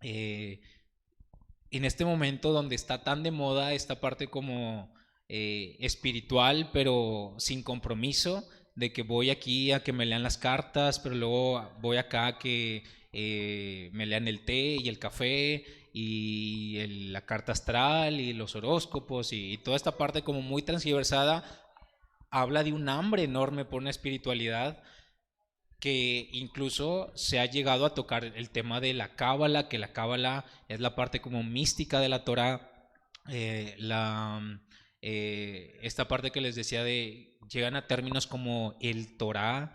en este momento donde está tan de moda esta parte como espiritual, pero sin compromiso, de que voy aquí a que me lean las cartas, pero luego voy acá a que me lean el té y el café y la carta astral y los horóscopos y toda esta parte como muy transversada, habla de un hambre enorme por una espiritualidad que incluso se ha llegado a tocar el tema de la cábala, que la cábala es la parte como mística de la Torah, eh, la, esta parte que les decía de, llegan a términos como el Torah,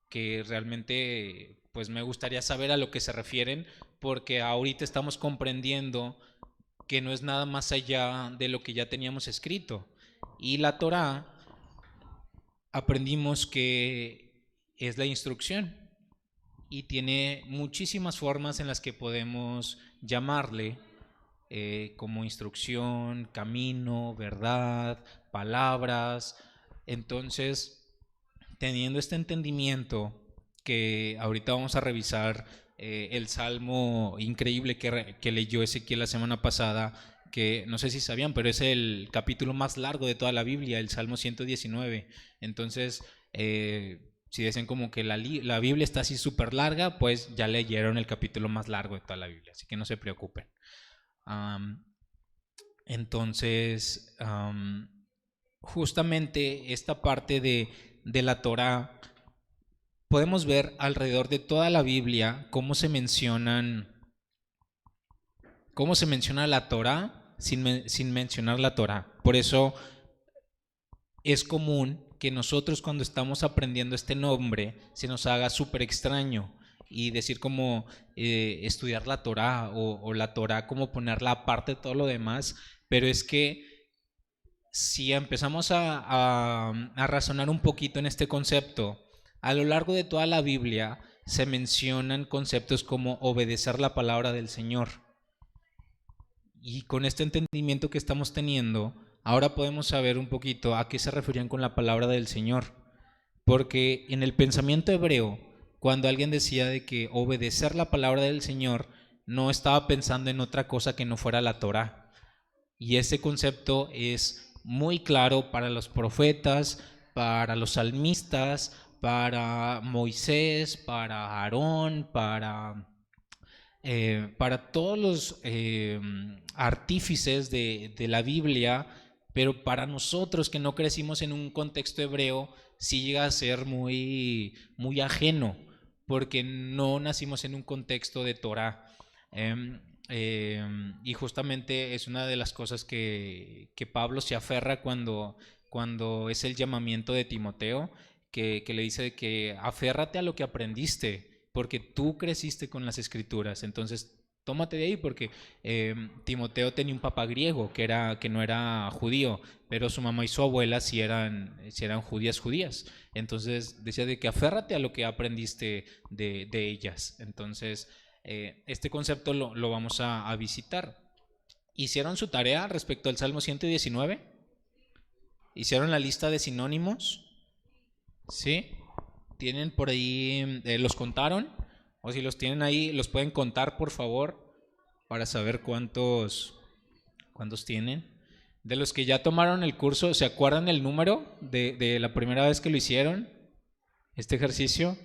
que realmente pues me gustaría saber a lo que se refieren, porque ahorita estamos comprendiendo que no es nada más allá de lo que ya teníamos escrito. Y la Torah aprendimos que es la instrucción y tiene muchísimas formas en las que podemos llamarle, como instrucción, camino, verdad, palabras. Entonces, teniendo este entendimiento, que ahorita vamos a revisar el salmo increíble que leyó Ezequiel la semana pasada, que no sé si sabían, pero es el capítulo más largo de toda la Biblia, el Salmo 119. Entonces, si dicen como que la Biblia está así súper larga, pues ya leyeron el capítulo más largo de toda la Biblia, así que no se preocupen. Entonces, justamente esta parte de la Torah, podemos ver alrededor de toda la Biblia cómo se menciona la Torah sin mencionar la Torah. Por eso es común que nosotros cuando estamos aprendiendo este nombre se nos haga súper extraño y decir como estudiar la Torah o la Torah como ponerla aparte de todo lo demás, pero es que si empezamos a razonar un poquito en este concepto, a lo largo de toda la Biblia se mencionan conceptos como obedecer la palabra del Señor. Y con este entendimiento que estamos teniendo, ahora podemos saber un poquito a qué se referían con la palabra del Señor. Porque en el pensamiento hebreo, cuando alguien decía de que obedecer la palabra del Señor, no estaba pensando en otra cosa que no fuera la Torá. Y ese concepto es muy claro para los profetas, para los salmistas, para Moisés, para Aarón, para todos los artífices de la Biblia, pero para nosotros que no crecimos en un contexto hebreo, sí llega a ser muy, muy ajeno, porque no nacimos en un contexto de Torah. Y justamente es una de las cosas que Pablo se aferra cuando es el llamamiento de Timoteo, que le dice que aférrate a lo que aprendiste, porque tú creciste con las escrituras. Entonces tómate de ahí, porque Timoteo tenía un papá griego que no era judío, pero su mamá y su abuela sí eran judías. Entonces decía de que aférrate a lo que aprendiste de ellas. Entonces este concepto lo vamos a visitar. ¿Hicieron su tarea respecto al Salmo 119? ¿Hicieron la lista de sinónimos? ¿Sí? ¿Tienen por ahí, los contaron? O si los tienen ahí, los pueden contar, por favor, para saber cuántos tienen. De los que ya tomaron el curso, ¿se acuerdan el número de la primera vez que lo hicieron? Este ejercicio.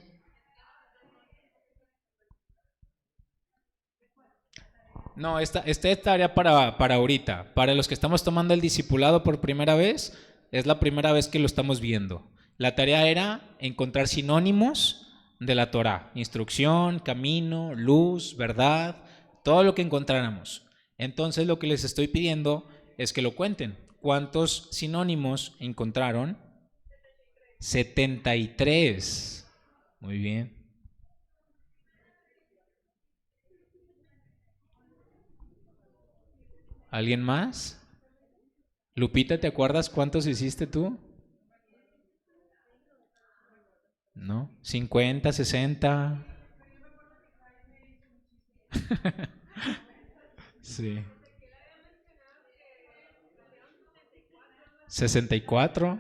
No, esta es tarea para ahorita. Para los que estamos tomando el discipulado por primera vez, es la primera vez que lo estamos viendo. La tarea era encontrar sinónimos de la Torá: instrucción, camino, luz, verdad, todo lo que encontráramos. Entonces lo que les estoy pidiendo es que lo cuenten. ¿Cuántos sinónimos encontraron? 73. Muy bien. ¿Alguien más? Lupita, ¿te acuerdas cuántos hiciste tú? ¿No? 50, 60. Sí. 64.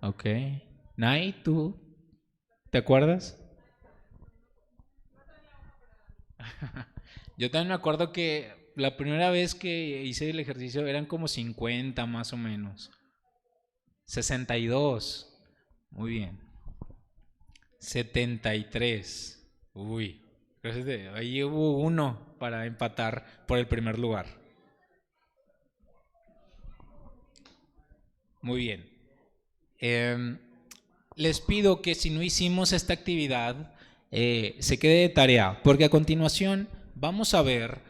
Ok. Nay, ¿tú te acuerdas? Yo también me acuerdo que la primera vez que hice el ejercicio eran como 50 más o menos. 62. Muy bien. 73. Uy. Ahí hubo uno para empatar por el primer lugar. Muy bien. Eh, Les pido que si no hicimos esta actividad, se quede de tarea, porque a continuación vamos a ver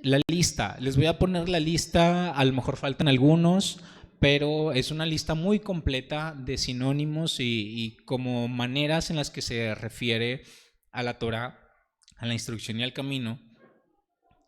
la lista. Les voy a poner la lista, a lo mejor faltan algunos, pero es una lista muy completa de sinónimos y como maneras en las que se refiere a la Torah, a la instrucción y al camino.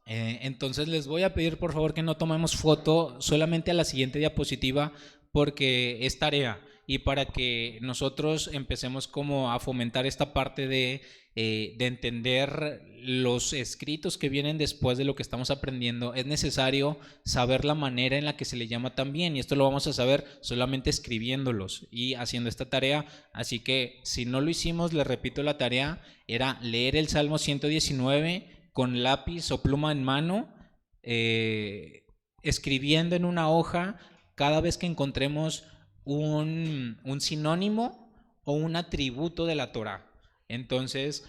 Entonces les voy a pedir por favor que no tomemos foto, solamente a la siguiente diapositiva, porque es tarea y para que nosotros empecemos como a fomentar esta parte de entender los escritos que vienen después de lo que estamos aprendiendo. Es necesario saber la manera en la que se le llama también, y esto lo vamos a saber solamente escribiéndolos y haciendo esta tarea. Así que si no lo hicimos, les repito, la tarea era leer el Salmo 119 con lápiz o pluma en mano, escribiendo en una hoja cada vez que encontremos un sinónimo o un atributo de la Torah. Entonces,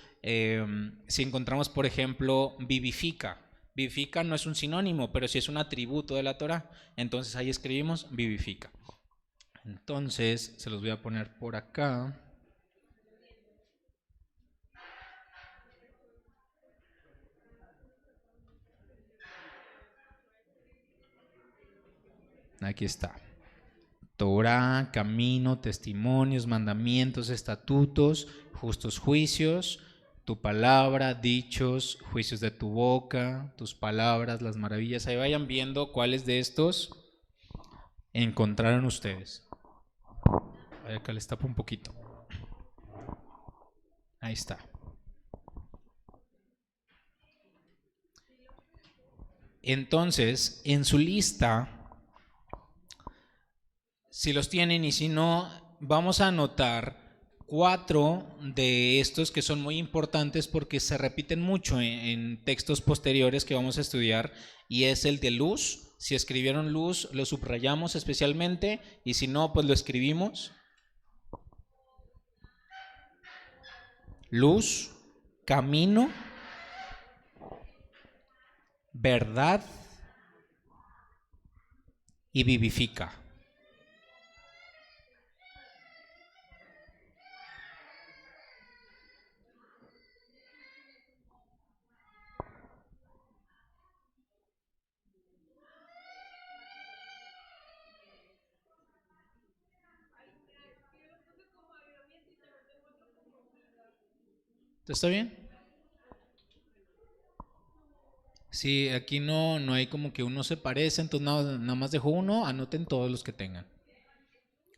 si encontramos, por ejemplo, vivifica. Vivifica no es un sinónimo, pero sí es un atributo de la Torah. Entonces ahí escribimos vivifica. Entonces, se los voy a poner por acá. Aquí está. Torah, camino, testimonios, mandamientos, estatutos, justos juicios, tu palabra, dichos, juicios de tu boca, tus palabras, las maravillas. Ahí vayan viendo cuáles de estos encontraron ustedes. Acá les tapo un poquito. Ahí está. Entonces, en su lista, si los tienen y si no, vamos a anotar 4 de estos que son muy importantes porque se repiten mucho en textos posteriores que vamos a estudiar, y es el de luz, Si escribieron luz, lo subrayamos especialmente, y si no, pues lo escribimos. Luz, camino, verdad y vivifica. ¿Está bien? Sí, aquí no hay como que uno se parece, entonces nada más dejo uno, anoten todos los que tengan.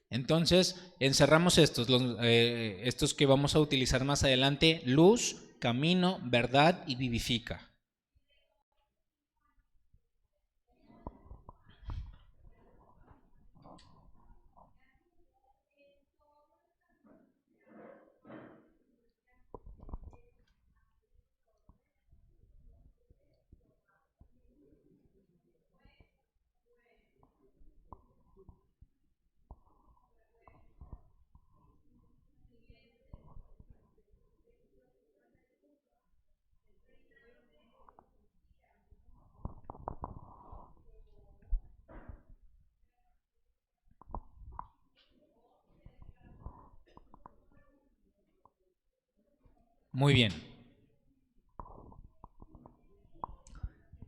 Entonces, encerramos estos que vamos a utilizar más adelante: luz, camino, verdad y vivifica. Muy bien.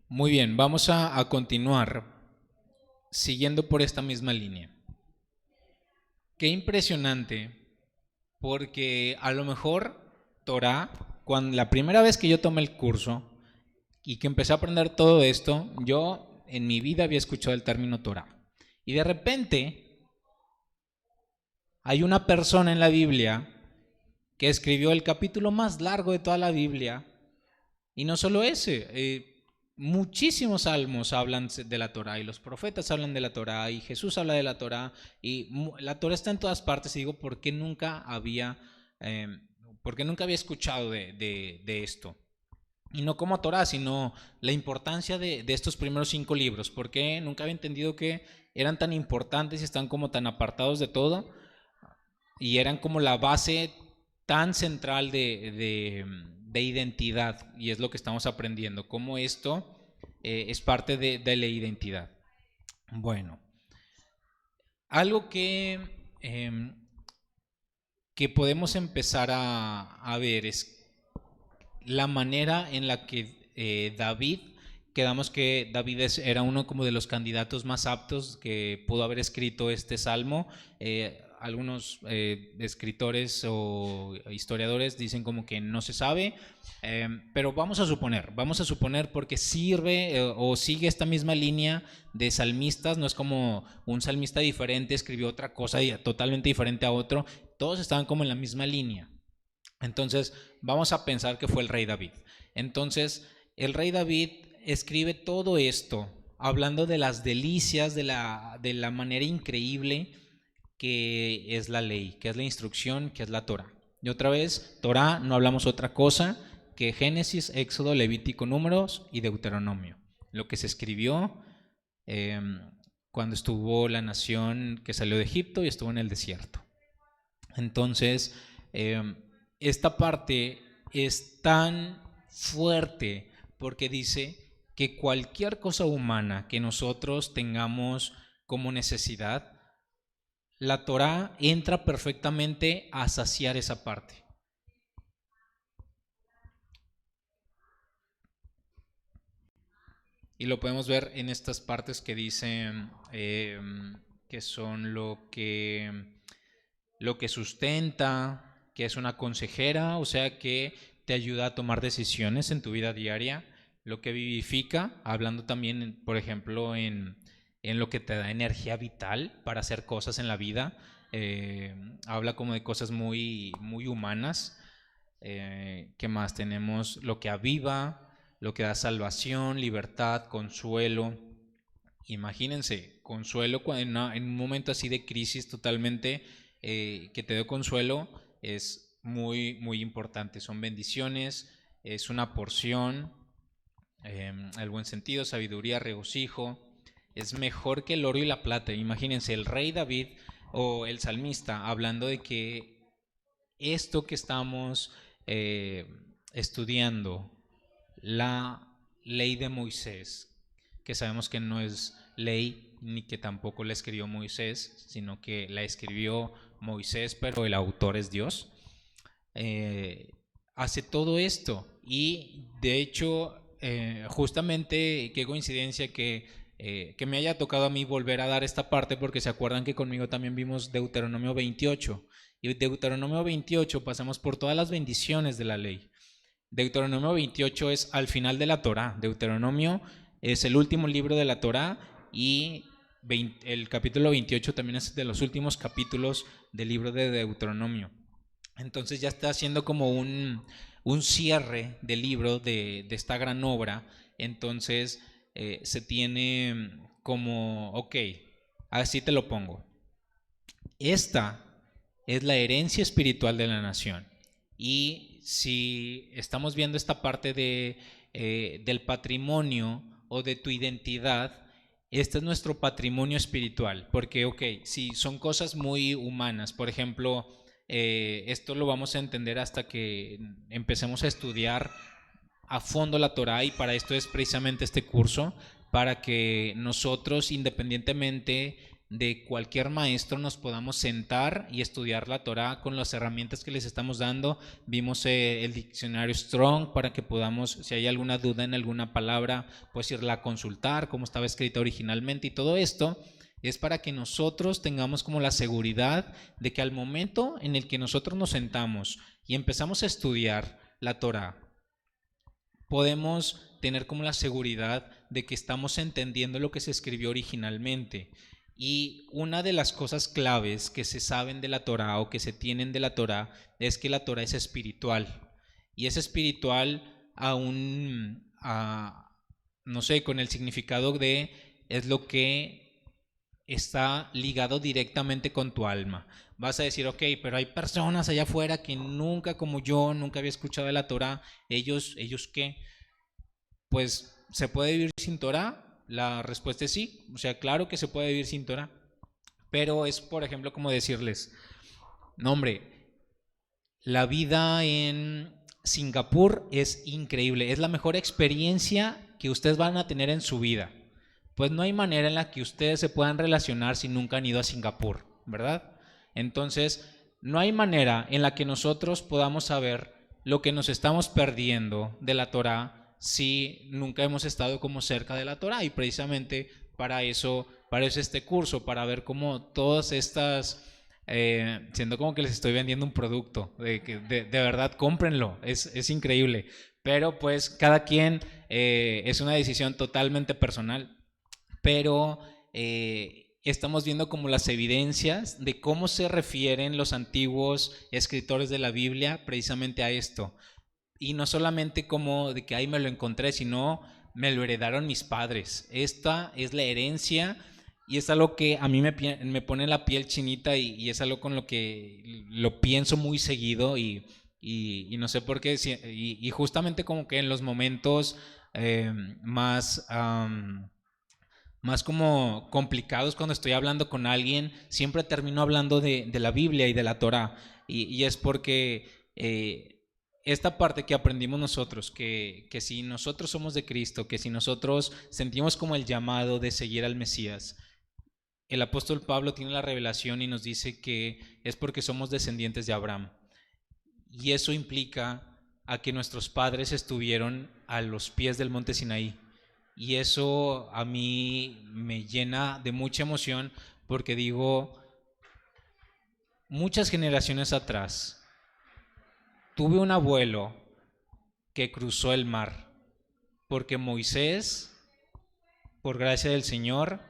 Muy bien, vamos a continuar siguiendo por esta misma línea. Qué impresionante, porque a lo mejor Torah, cuando la primera vez que yo tomé el curso y que empecé a aprender todo esto, yo en mi vida había escuchado el término Torah. Y de repente hay una persona en la Biblia que escribió el capítulo más largo de toda la Biblia, y no solo ese, muchísimos salmos hablan de la Torah, y los profetas hablan de la Torah, y Jesús habla de la Torah, y la Torah está en todas partes. Y digo, eh, ¿por qué nunca había escuchado de esto? Y no como Torah, sino la importancia de estos primeros 5 libros. ¿Por qué nunca había entendido que eran tan importantes y están como tan apartados de todo? Y eran como la base tan central de identidad, y es lo que estamos aprendiendo, cómo esto es parte de la identidad. Bueno, algo que podemos empezar a ver es la manera en la que David, quedamos que David era uno como de los candidatos más aptos que pudo haber escrito este salmo. Algunos escritores o historiadores dicen como que no se sabe, pero vamos a suponer porque sirve o sigue esta misma línea de salmistas. No es como un salmista diferente escribió otra cosa totalmente diferente a otro, todos estaban como en la misma línea. Entonces, vamos a pensar que fue el rey David. Entonces, el rey David escribe todo esto hablando de las delicias, de la manera increíble que es la ley, que es la instrucción, que es la Torah. Y otra vez, Torah, no hablamos otra cosa que Génesis, Éxodo, Levítico, Números y Deuteronomio. Lo que se escribió eh, cuando estuvo la nación que salió de Egipto y estuvo en el desierto. Entonces, esta parte es tan fuerte porque dice que cualquier cosa humana que nosotros tengamos como necesidad, la Torah entra perfectamente a saciar esa parte. Y lo podemos ver en estas partes que dicen que son lo que sustenta, que es una consejera, o sea que te ayuda a tomar decisiones en tu vida diaria. Lo que vivifica, hablando también, por ejemplo, en lo que te da energía vital para hacer cosas en la vida. Habla como de cosas muy, muy humanas. ¿Qué más? Tenemos lo que aviva, lo que da salvación, libertad, consuelo. Imagínense, consuelo en un momento así de crisis totalmente, que te dé consuelo es muy, muy importante. Son bendiciones, es una porción, el buen sentido, sabiduría, regocijo. es mejor que el oro y la plata. Imagínense, el rey David o el salmista hablando de que esto que estamos estudiando, la ley de Moisés, que sabemos que no es ley ni que tampoco la escribió Moisés, sino que la escribió Moisés, pero el autor es Dios, hace todo esto. Y de hecho, justamente qué coincidencia que me haya tocado a mí volver a dar esta parte, porque se acuerdan que conmigo también vimos Deuteronomio 28. Y Deuteronomio 28 pasamos por todas las bendiciones de la ley. Deuteronomio 28 es al final de la Torá. Deuteronomio es el último libro de la Torá y el capítulo 28 también es de los últimos capítulos del libro de Deuteronomio. Entonces ya está haciendo como un cierre del libro de esta gran obra. Entonces se tiene como, ok, así te lo pongo. Esta es la herencia espiritual de la nación. Y si estamos viendo esta parte del patrimonio o de tu identidad, este es nuestro patrimonio espiritual. Porque, ok, si son cosas muy humanas, por ejemplo, esto lo vamos a entender hasta que empecemos a estudiar a fondo la Torá, y para esto es precisamente este curso, para que nosotros, independientemente de cualquier maestro, nos podamos sentar y estudiar la Torá con las herramientas que les estamos dando. Vimos el diccionario Strong para que podamos, si hay alguna duda en alguna palabra, pues irla a consultar, cómo estaba escrita originalmente, y todo esto es para que nosotros tengamos como la seguridad de que al momento en el que nosotros nos sentamos y empezamos a estudiar la Torá, podemos tener como la seguridad de que estamos entendiendo lo que se escribió originalmente. Y una de las cosas claves que se saben de la Torá o que se tienen de la Torá es que la Torá es espiritual. Y es espiritual no sé, con el significado de es lo que está ligado directamente con tu alma. Vas a decir, ok, pero hay personas allá afuera que nunca, como yo, nunca había escuchado de la Torá. ¿Ellos qué? Pues, ¿se puede vivir sin Torá? La respuesta es sí. O sea, claro que se puede vivir sin Torá. Pero es, por ejemplo, como decirles, no, hombre, la vida en Singapur es increíble. Es la mejor experiencia que ustedes van a tener en su vida. Pues no hay manera en la que ustedes se puedan relacionar si nunca han ido a Singapur, ¿verdad? Entonces, no hay manera en la que nosotros podamos saber lo que nos estamos perdiendo de la Torá si nunca hemos estado como cerca de la Torá. Y precisamente para eso este curso, para ver cómo todas estas, siendo como que les estoy vendiendo un producto, de verdad cómprenlo, es increíble. Pero pues cada quien, es una decisión totalmente personal. Pero estamos viendo como las evidencias de cómo se refieren los antiguos escritores de la Biblia precisamente a esto. Y no solamente como de que ahí me lo encontré, sino me lo heredaron mis padres. Esta es la herencia y es algo que a mí me pone la piel chinita, y es algo con lo que lo pienso muy seguido, y no sé por qué. Y justamente como que en los momentos más... más como complicados, cuando estoy hablando con alguien, siempre termino hablando de la Biblia y de la Torá. Y es porque esta parte que aprendimos nosotros, que si nosotros somos de Cristo, que si nosotros sentimos como el llamado de seguir al Mesías, el apóstol Pablo tiene la revelación y nos dice que es porque somos descendientes de Abraham. Y eso implica a que nuestros padres estuvieron a los pies del monte Sinaí. Y eso a mí me llena de mucha emoción, porque digo, muchas generaciones atrás, tuve un abuelo que cruzó el mar, porque Moisés, por gracia del Señor,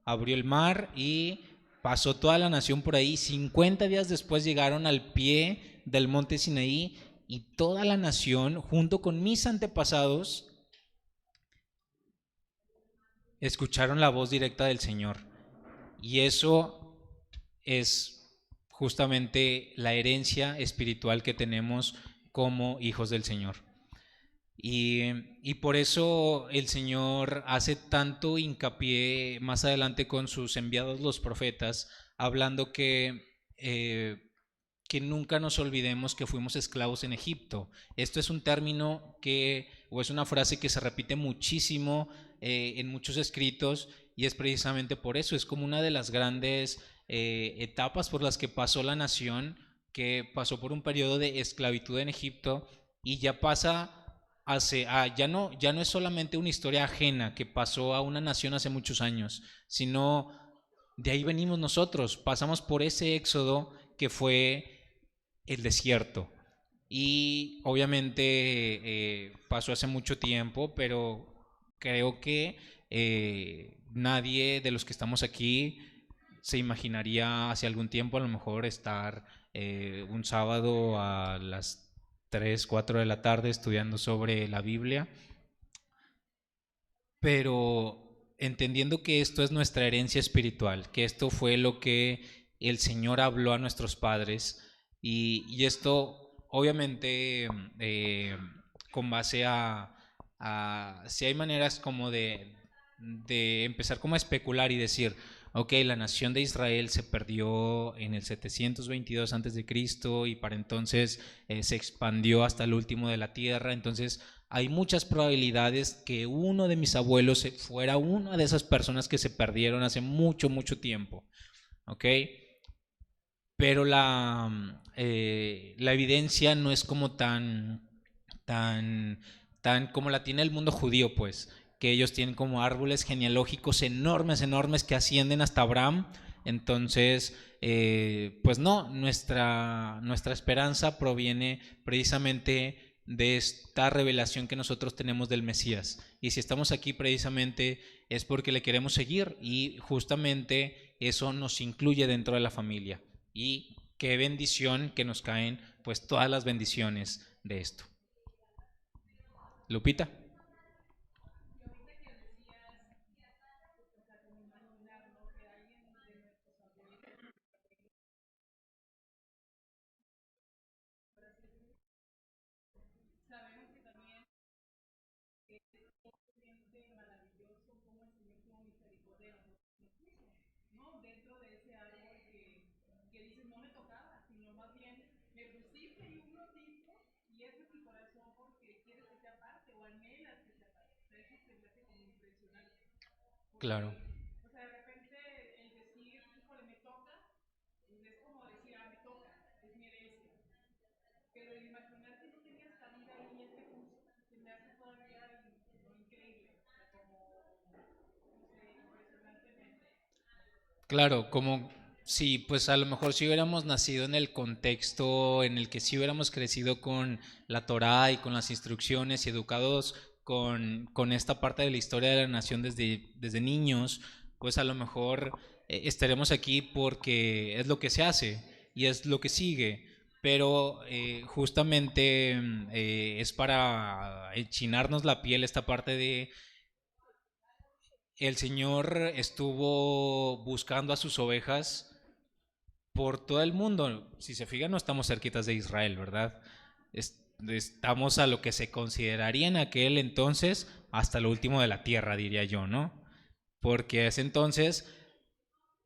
abrió el mar y pasó toda la nación por ahí. 50 días después llegaron al pie del monte Sinaí, y toda la nación, junto con mis antepasados, escucharon la voz directa del Señor. Y eso es justamente la herencia espiritual que tenemos como hijos del Señor. Y por eso el Señor hace tanto hincapié más adelante con sus enviados los profetas, hablando que nunca nos olvidemos que fuimos esclavos en Egipto. Esto es un término o es una frase que se repite muchísimo en muchos escritos, y es precisamente por eso, es como una de las grandes etapas por las que pasó la nación, que pasó por un periodo de esclavitud en Egipto y ya pasa ya no es solamente una historia ajena que pasó a una nación hace muchos años, sino de ahí venimos nosotros, pasamos por ese éxodo que fue el desierto. Y obviamente pasó hace mucho tiempo, pero creo que nadie de los que estamos aquí se imaginaría hace algún tiempo a lo mejor estar un sábado a las 3 4 de la tarde estudiando sobre la Biblia, pero entendiendo que esto es nuestra herencia espiritual, que esto fue lo que el Señor habló a nuestros padres, y esto obviamente con base si hay maneras como de empezar como a especular y decir, ok, la nación de Israel se perdió en el 722 antes de Cristo y para entonces se expandió hasta el último de la tierra. Entonces hay muchas probabilidades que uno de mis abuelos fuera una de esas personas que se perdieron hace mucho, mucho tiempo. ¿Ok? Pero la evidencia no es como tan como la tiene el mundo judío, pues, que ellos tienen como árboles genealógicos enormes, enormes que ascienden hasta Abraham. Entonces, pues no, nuestra esperanza proviene precisamente de esta revelación que nosotros tenemos del Mesías. Y si estamos aquí precisamente es porque le queremos seguir, y justamente eso nos incluye dentro de la familia. Y qué bendición que nos caen pues todas las bendiciones de esto. Lupita. Claro. Claro, como sí, pues a lo mejor si hubiéramos nacido en el contexto en el que sí hubiéramos crecido con la Torá y con las instrucciones y educados con esta parte de la historia de la nación desde niños, pues a lo mejor estaremos aquí porque es lo que se hace y es lo que sigue. Pero justamente es para enchinarnos la piel esta parte de el Señor estuvo buscando a sus ovejas por todo el mundo. Si se fijan, no estamos cerquitas de Israel, ¿verdad? Estamos a lo que se consideraría en aquel entonces hasta lo último de la tierra, diría yo, ¿no? Porque a ese entonces,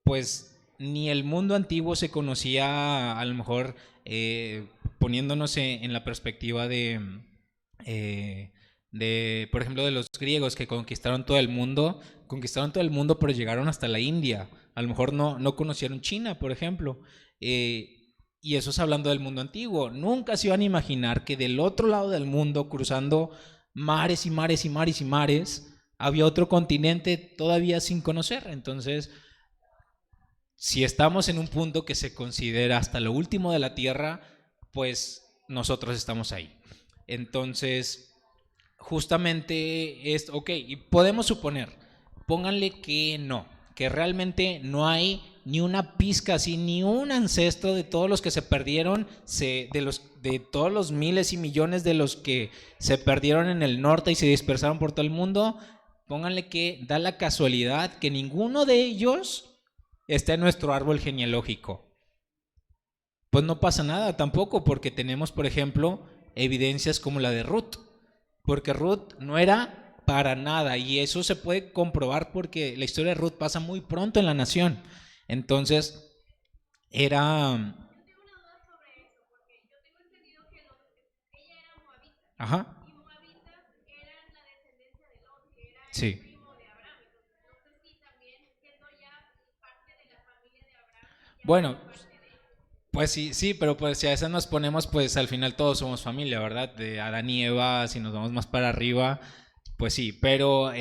pues ni el mundo antiguo se conocía, a lo mejor poniéndonos en la perspectiva eh, por ejemplo, de los griegos que conquistaron todo el mundo, pero llegaron hasta la India. A lo mejor no conocieron China, por ejemplo. Y eso es hablando del mundo antiguo. Nunca se iban a imaginar que del otro lado del mundo, cruzando mares y mares y mares y mares, había otro continente todavía sin conocer. Entonces, si estamos en un punto que se considera hasta lo último de la Tierra, pues nosotros estamos ahí. Entonces, justamente es, ok, y podemos suponer, pónganle que realmente no hay ni una pizca así, ni un ancestro de todos los que se perdieron, de todos los miles y millones de los que se perdieron en el norte y se dispersaron por todo el mundo. Pónganle que da la casualidad que ninguno de ellos está en nuestro árbol genealógico. Pues no pasa nada tampoco, porque tenemos, por ejemplo, evidencias como la de Ruth. porque Ruth no era para nada, y eso se puede comprobar porque la historia de Ruth pasa muy pronto en la nación. Entonces, era... Ajá. Sí. Bueno, pues sí, sí, pero pues si a esa nos ponemos, pues al final todos somos familia, ¿verdad? De Adán y Eva, si nos vamos más para arriba, pues sí, pero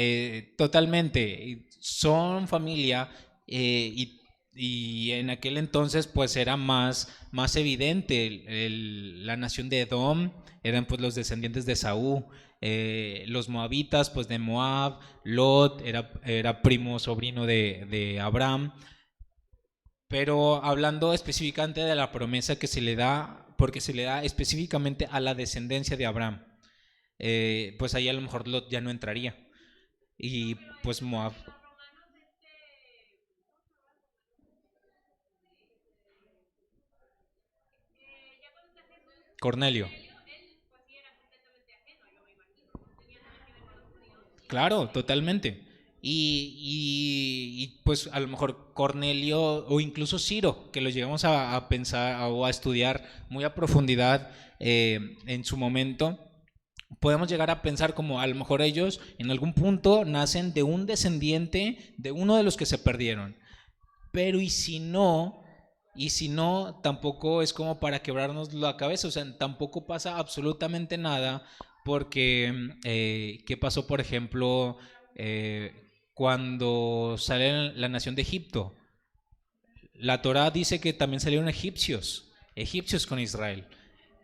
totalmente, son familia y en aquel entonces pues era más evidente, la nación de Edom eran pues los descendientes de Saúl, los moabitas pues de Moab, Lot era primo sobrino de Abraham, pero hablando específicamente de la promesa que se le da, porque se le da específicamente a la descendencia de Abraham, pues ahí a lo mejor Lot ya no entraría. Y pues Moab. Cornelio. Claro, totalmente. Pues a lo mejor Cornelio o incluso Ciro, que lo llegamos a pensar o a estudiar muy a profundidad en su momento, podemos llegar a pensar como a lo mejor ellos en algún punto nacen de un descendiente de uno de los que se perdieron. Pero y si no, tampoco es como para quebrarnos la cabeza, o sea, tampoco pasa absolutamente nada porque, ¿qué pasó, por ejemplo, cuando sale la nación de Egipto? La Torá dice que también salieron egipcios con Israel.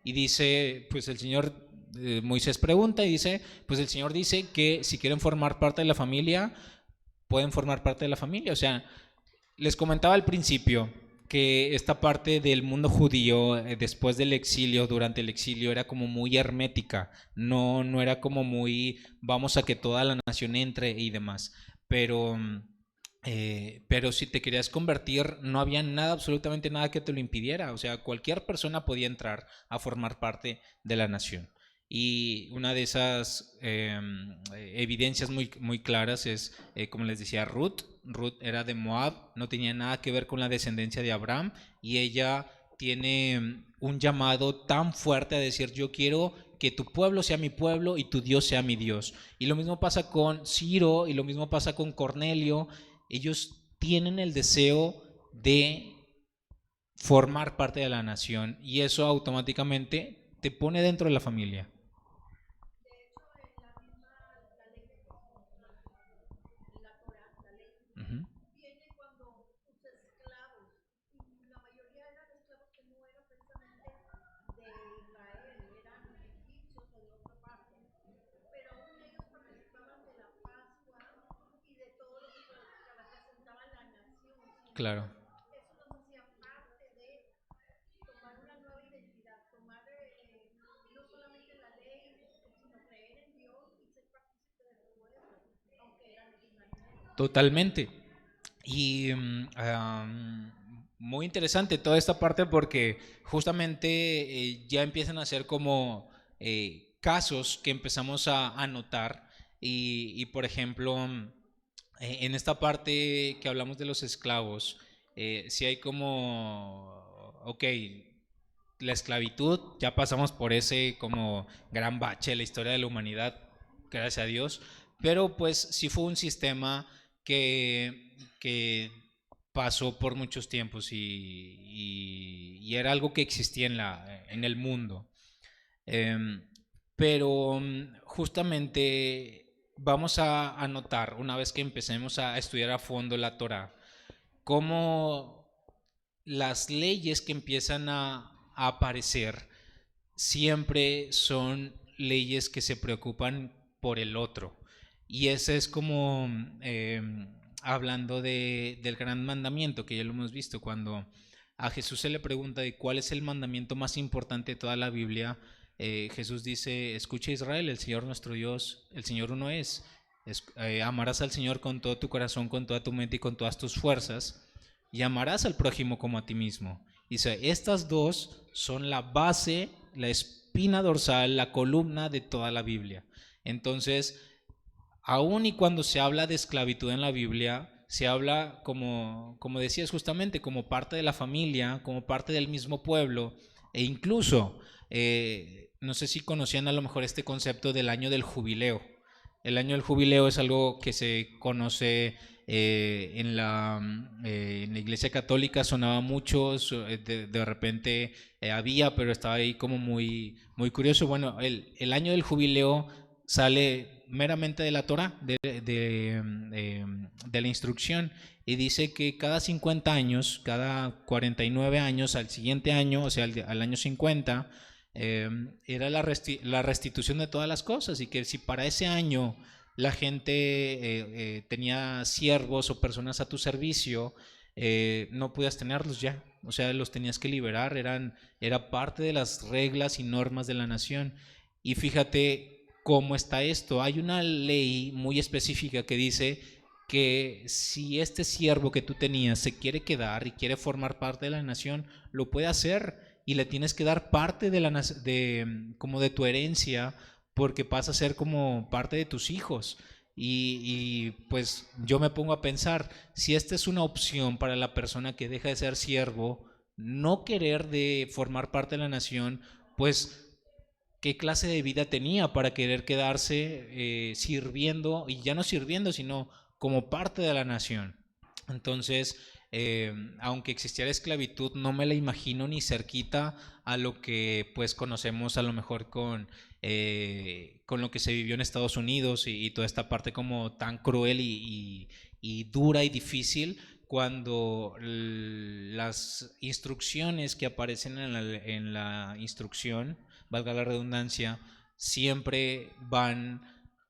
Y dice, pues el Señor, Moisés pregunta y dice, pues el Señor dice que si quieren formar parte de la familia, pueden formar parte de la familia. O sea, les comentaba al principio que esta parte del mundo judío después del exilio, durante el exilio, era como muy hermética, no era como muy vamos a que toda la nación entre y demás, pero, pero si te querías convertir no había nada, absolutamente nada que te lo impidiera, o sea, cualquier persona podía entrar a formar parte de la nación. Y una de esas evidencias muy claras es, como les decía, Ruth. Ruth era de Moab, no tenía nada que ver con la descendencia de Abraham y ella tiene un llamado tan fuerte a decir yo quiero que tu pueblo sea mi pueblo y tu Dios sea mi Dios. Y lo mismo pasa con Ciro y lo mismo pasa con Cornelio. Ellos tienen el deseo de formar parte de la nación y eso automáticamente te pone dentro de la familia. Ujú. Claro. Totalmente. Y muy interesante toda esta parte porque justamente ya empiezan a ser como casos que empezamos a notar por ejemplo, en esta parte que hablamos de los esclavos, si hay como, ok, la esclavitud, ya pasamos por ese como gran bache de la historia de la humanidad, gracias a Dios, pero pues sí fue un sistema que pasó por muchos tiempos y era algo que existía en el mundo. Em, pero justamente vamos a notar, una vez que empecemos a estudiar a fondo la Torah, cómo las leyes que empiezan a aparecer siempre son leyes que se preocupan por el otro. Y ese es como hablando del gran mandamiento, que ya lo hemos visto, cuando a Jesús se le pregunta de cuál es el mandamiento más importante de toda la Biblia, Jesús dice, escucha Israel, el Señor nuestro Dios, el Señor uno es amarás al Señor con todo tu corazón, con toda tu mente y con todas tus fuerzas, y amarás al prójimo como a ti mismo. Dice, estas dos son la base, la espina dorsal, la columna de toda la Biblia. Entonces, aun y cuando se habla de esclavitud en la Biblia, se habla como decías justamente, como parte de la familia, como parte del mismo pueblo, e incluso, no sé si conocían a lo mejor este concepto del año del jubileo. El año del jubileo es algo que se conoce en la Iglesia Católica, sonaba mucho, de repente había, pero estaba ahí como muy curioso. Bueno, el año del jubileo sale meramente de la Torá, de la instrucción, y dice que cada 50 años, cada 49 años, al siguiente año, o sea, al año 50, era la restitución de todas las cosas, y que si para ese año la gente tenía siervos o personas a tu servicio, no podías tenerlos ya, o sea, los tenías que liberar, era parte de las reglas y normas de la nación. Y fíjate cómo está esto. Hay una ley muy específica que dice que si este siervo que tú tenías se quiere quedar y quiere formar parte de la nación, lo puede hacer, y le tienes que dar parte como de tu herencia, porque pasa a ser como parte de tus hijos. Y pues yo me pongo a pensar, si esta es una opción para la persona que deja de ser siervo, no querer de formar parte de la nación, pues qué clase de vida tenía para querer quedarse sirviendo, y ya no sirviendo, sino como parte de la nación. Entonces, aunque existiera esclavitud, no me la imagino ni cerquita a lo que pues conocemos a lo mejor con lo que se vivió en Estados Unidos, y toda esta parte como tan cruel y dura y difícil, cuando las instrucciones que aparecen en la instrucción, valga la redundancia, siempre van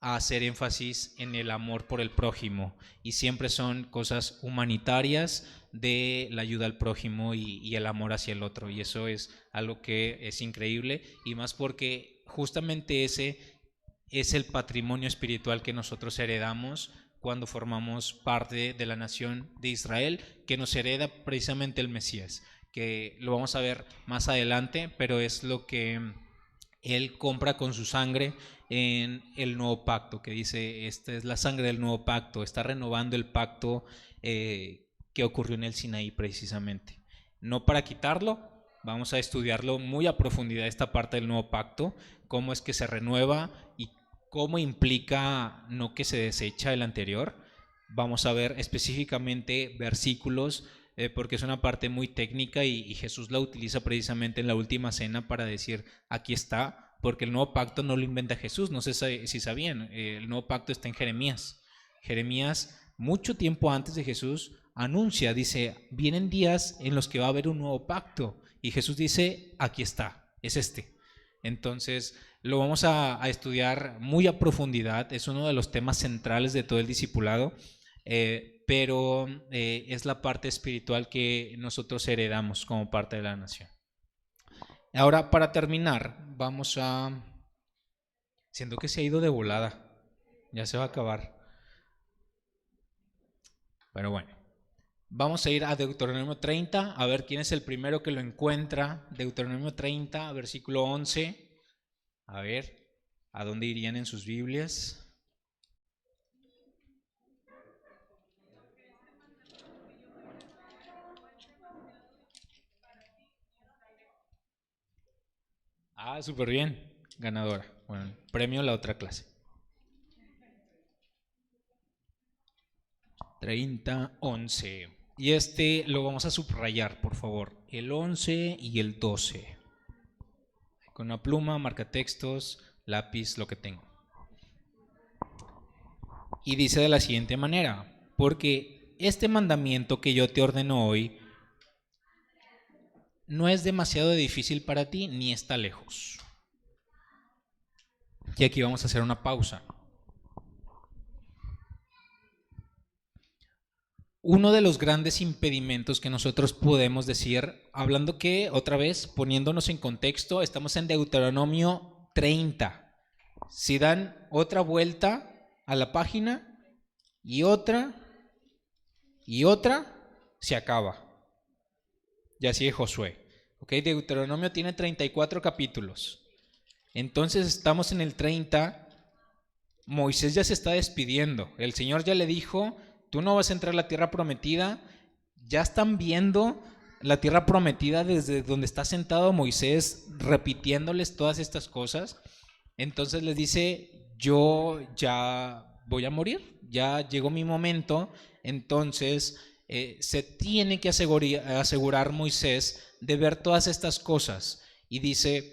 a hacer énfasis en el amor por el prójimo, y siempre son cosas humanitarias de la ayuda al prójimo y el amor hacia el otro, y eso es algo que es increíble, y más porque justamente ese es el patrimonio espiritual que nosotros heredamos cuando formamos parte de la nación de Israel, que nos hereda precisamente el Mesías, que lo vamos a ver más adelante, pero es lo que Él compra con su sangre en el nuevo pacto, que dice, esta es la sangre del nuevo pacto, está renovando el pacto que ocurrió en el Sinaí precisamente. No para quitarlo, vamos a estudiarlo muy a profundidad, esta parte del nuevo pacto, cómo es que se renueva y cómo implica no que se desecha el anterior. Vamos a ver específicamente versículos, porque es una parte muy técnica, y Jesús la utiliza precisamente en la última cena para decir, aquí está, porque el nuevo pacto no lo inventa Jesús, no sé si sabían, el nuevo pacto está en Jeremías. Jeremías, mucho tiempo antes de Jesús, anuncia, dice, vienen días en los que va a haber un nuevo pacto, y Jesús dice, aquí está, es este. Entonces lo vamos a estudiar muy a profundidad, es uno de los temas centrales de todo el discipulado, pero es la parte espiritual que nosotros heredamos como parte de la nación. Ahora, para terminar, vamos a... Siento que se ha ido de volada, ya se va a acabar. Pero bueno, vamos a ir a Deuteronomio 30, a ver quién es el primero que lo encuentra. Deuteronomio 30, versículo 11. A ver, ¿a dónde irían en sus Biblias? Ah, súper bien, ganadora. Bueno, premio la otra clase. 30, 11. Y este lo vamos a subrayar, por favor. El 11 y el 12. Con una pluma, marcatextos, lápiz, lo que tengo. Y dice de la siguiente manera: porque este mandamiento que yo te ordeno hoy no es demasiado difícil para ti, ni está lejos. Y aquí vamos a hacer una pausa. Uno de los grandes impedimentos que nosotros podemos decir, hablando que, otra vez, poniéndonos en contexto, estamos en Deuteronomio 30. Si dan otra vuelta a la página y otra, se acaba. Ya sigue Josué. ¿Okay? Deuteronomio tiene 34 capítulos. Entonces estamos en el 30, Moisés ya se está despidiendo, el Señor ya le dijo, tú no vas a entrar a la tierra prometida, ya están viendo la tierra prometida desde donde está sentado Moisés repitiéndoles todas estas cosas. Entonces les dice, yo ya voy a morir, ya llegó mi momento. Entonces se tiene que asegurar Moisés de ver todas estas cosas. Y dice,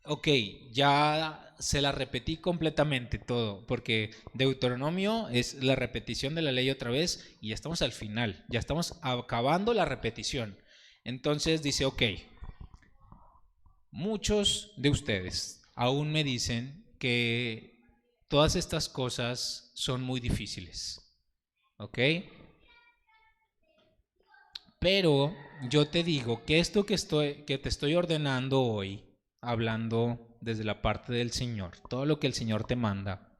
ok, ya se la repetí completamente todo, porque Deuteronomio es la repetición de la ley otra vez y ya estamos al final, ya estamos acabando la repetición. Entonces dice, ok, muchos de ustedes aún me dicen que todas estas cosas son muy difíciles, ¿ok? Pero yo te digo que esto que te estoy ordenando hoy, hablando desde la parte del Señor, todo lo que el Señor te manda,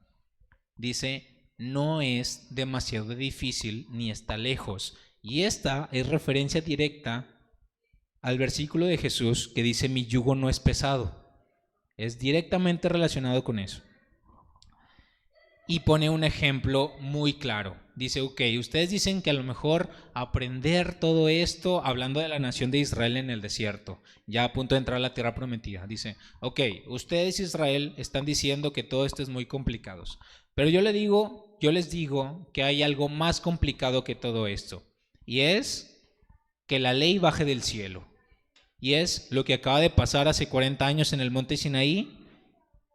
dice, no es demasiado difícil ni está lejos. Y esta es referencia directa al versículo de Jesús que dice, mi yugo no es pesado. Es directamente relacionado con eso. Y pone un ejemplo muy claro. Dice, ok, ustedes dicen que a lo mejor aprender todo esto, hablando de la nación de Israel en el desierto, ya a punto de entrar a la tierra prometida, dice, ok, ustedes Israel están diciendo que todo esto es muy complicado, pero yo les digo que hay algo más complicado que todo esto, y es que la ley baje del cielo. Y es lo que acaba de pasar hace 40 años en el monte Sinaí.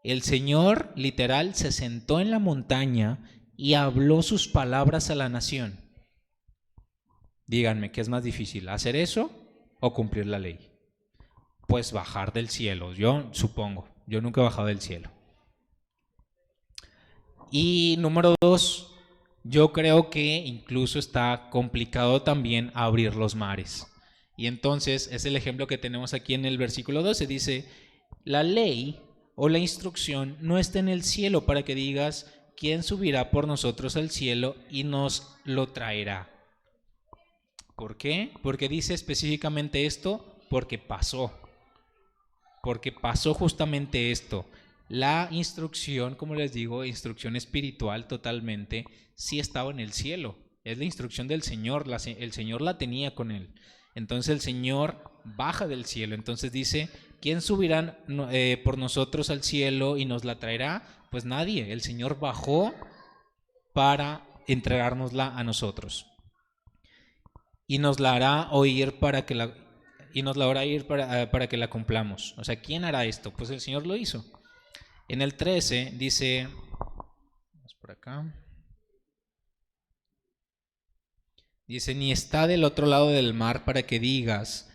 El Señor literal se sentó en la montaña y habló sus palabras a la nación. Díganme, ¿qué es más difícil? ¿Hacer eso o cumplir la ley? Pues bajar del cielo, yo supongo. Yo nunca he bajado del cielo. Y número 2, yo creo que incluso está complicado también abrir los mares. Y entonces es el ejemplo que tenemos aquí en el versículo 12. Dice, la ley o la instrucción no está en el cielo para que digas, ¿quién subirá por nosotros al cielo y nos lo traerá? ¿Por qué? Porque dice específicamente esto, porque pasó. Porque pasó justamente esto. La instrucción, como les digo, instrucción espiritual totalmente, sí estaba en el cielo. Es la instrucción del Señor, el Señor la tenía con él. Entonces el Señor baja del cielo. Entonces dice, ¿quién subirá por nosotros al cielo y nos la traerá? Pues nadie. El Señor bajó para entregárnosla a nosotros. Y nos la hará oír para que la y nos la hará ir para que la cumplamos. O sea, ¿quién hará esto? Pues el Señor lo hizo. En el 13 dice, vamos por acá, dice, ni está del otro lado del mar para que digas,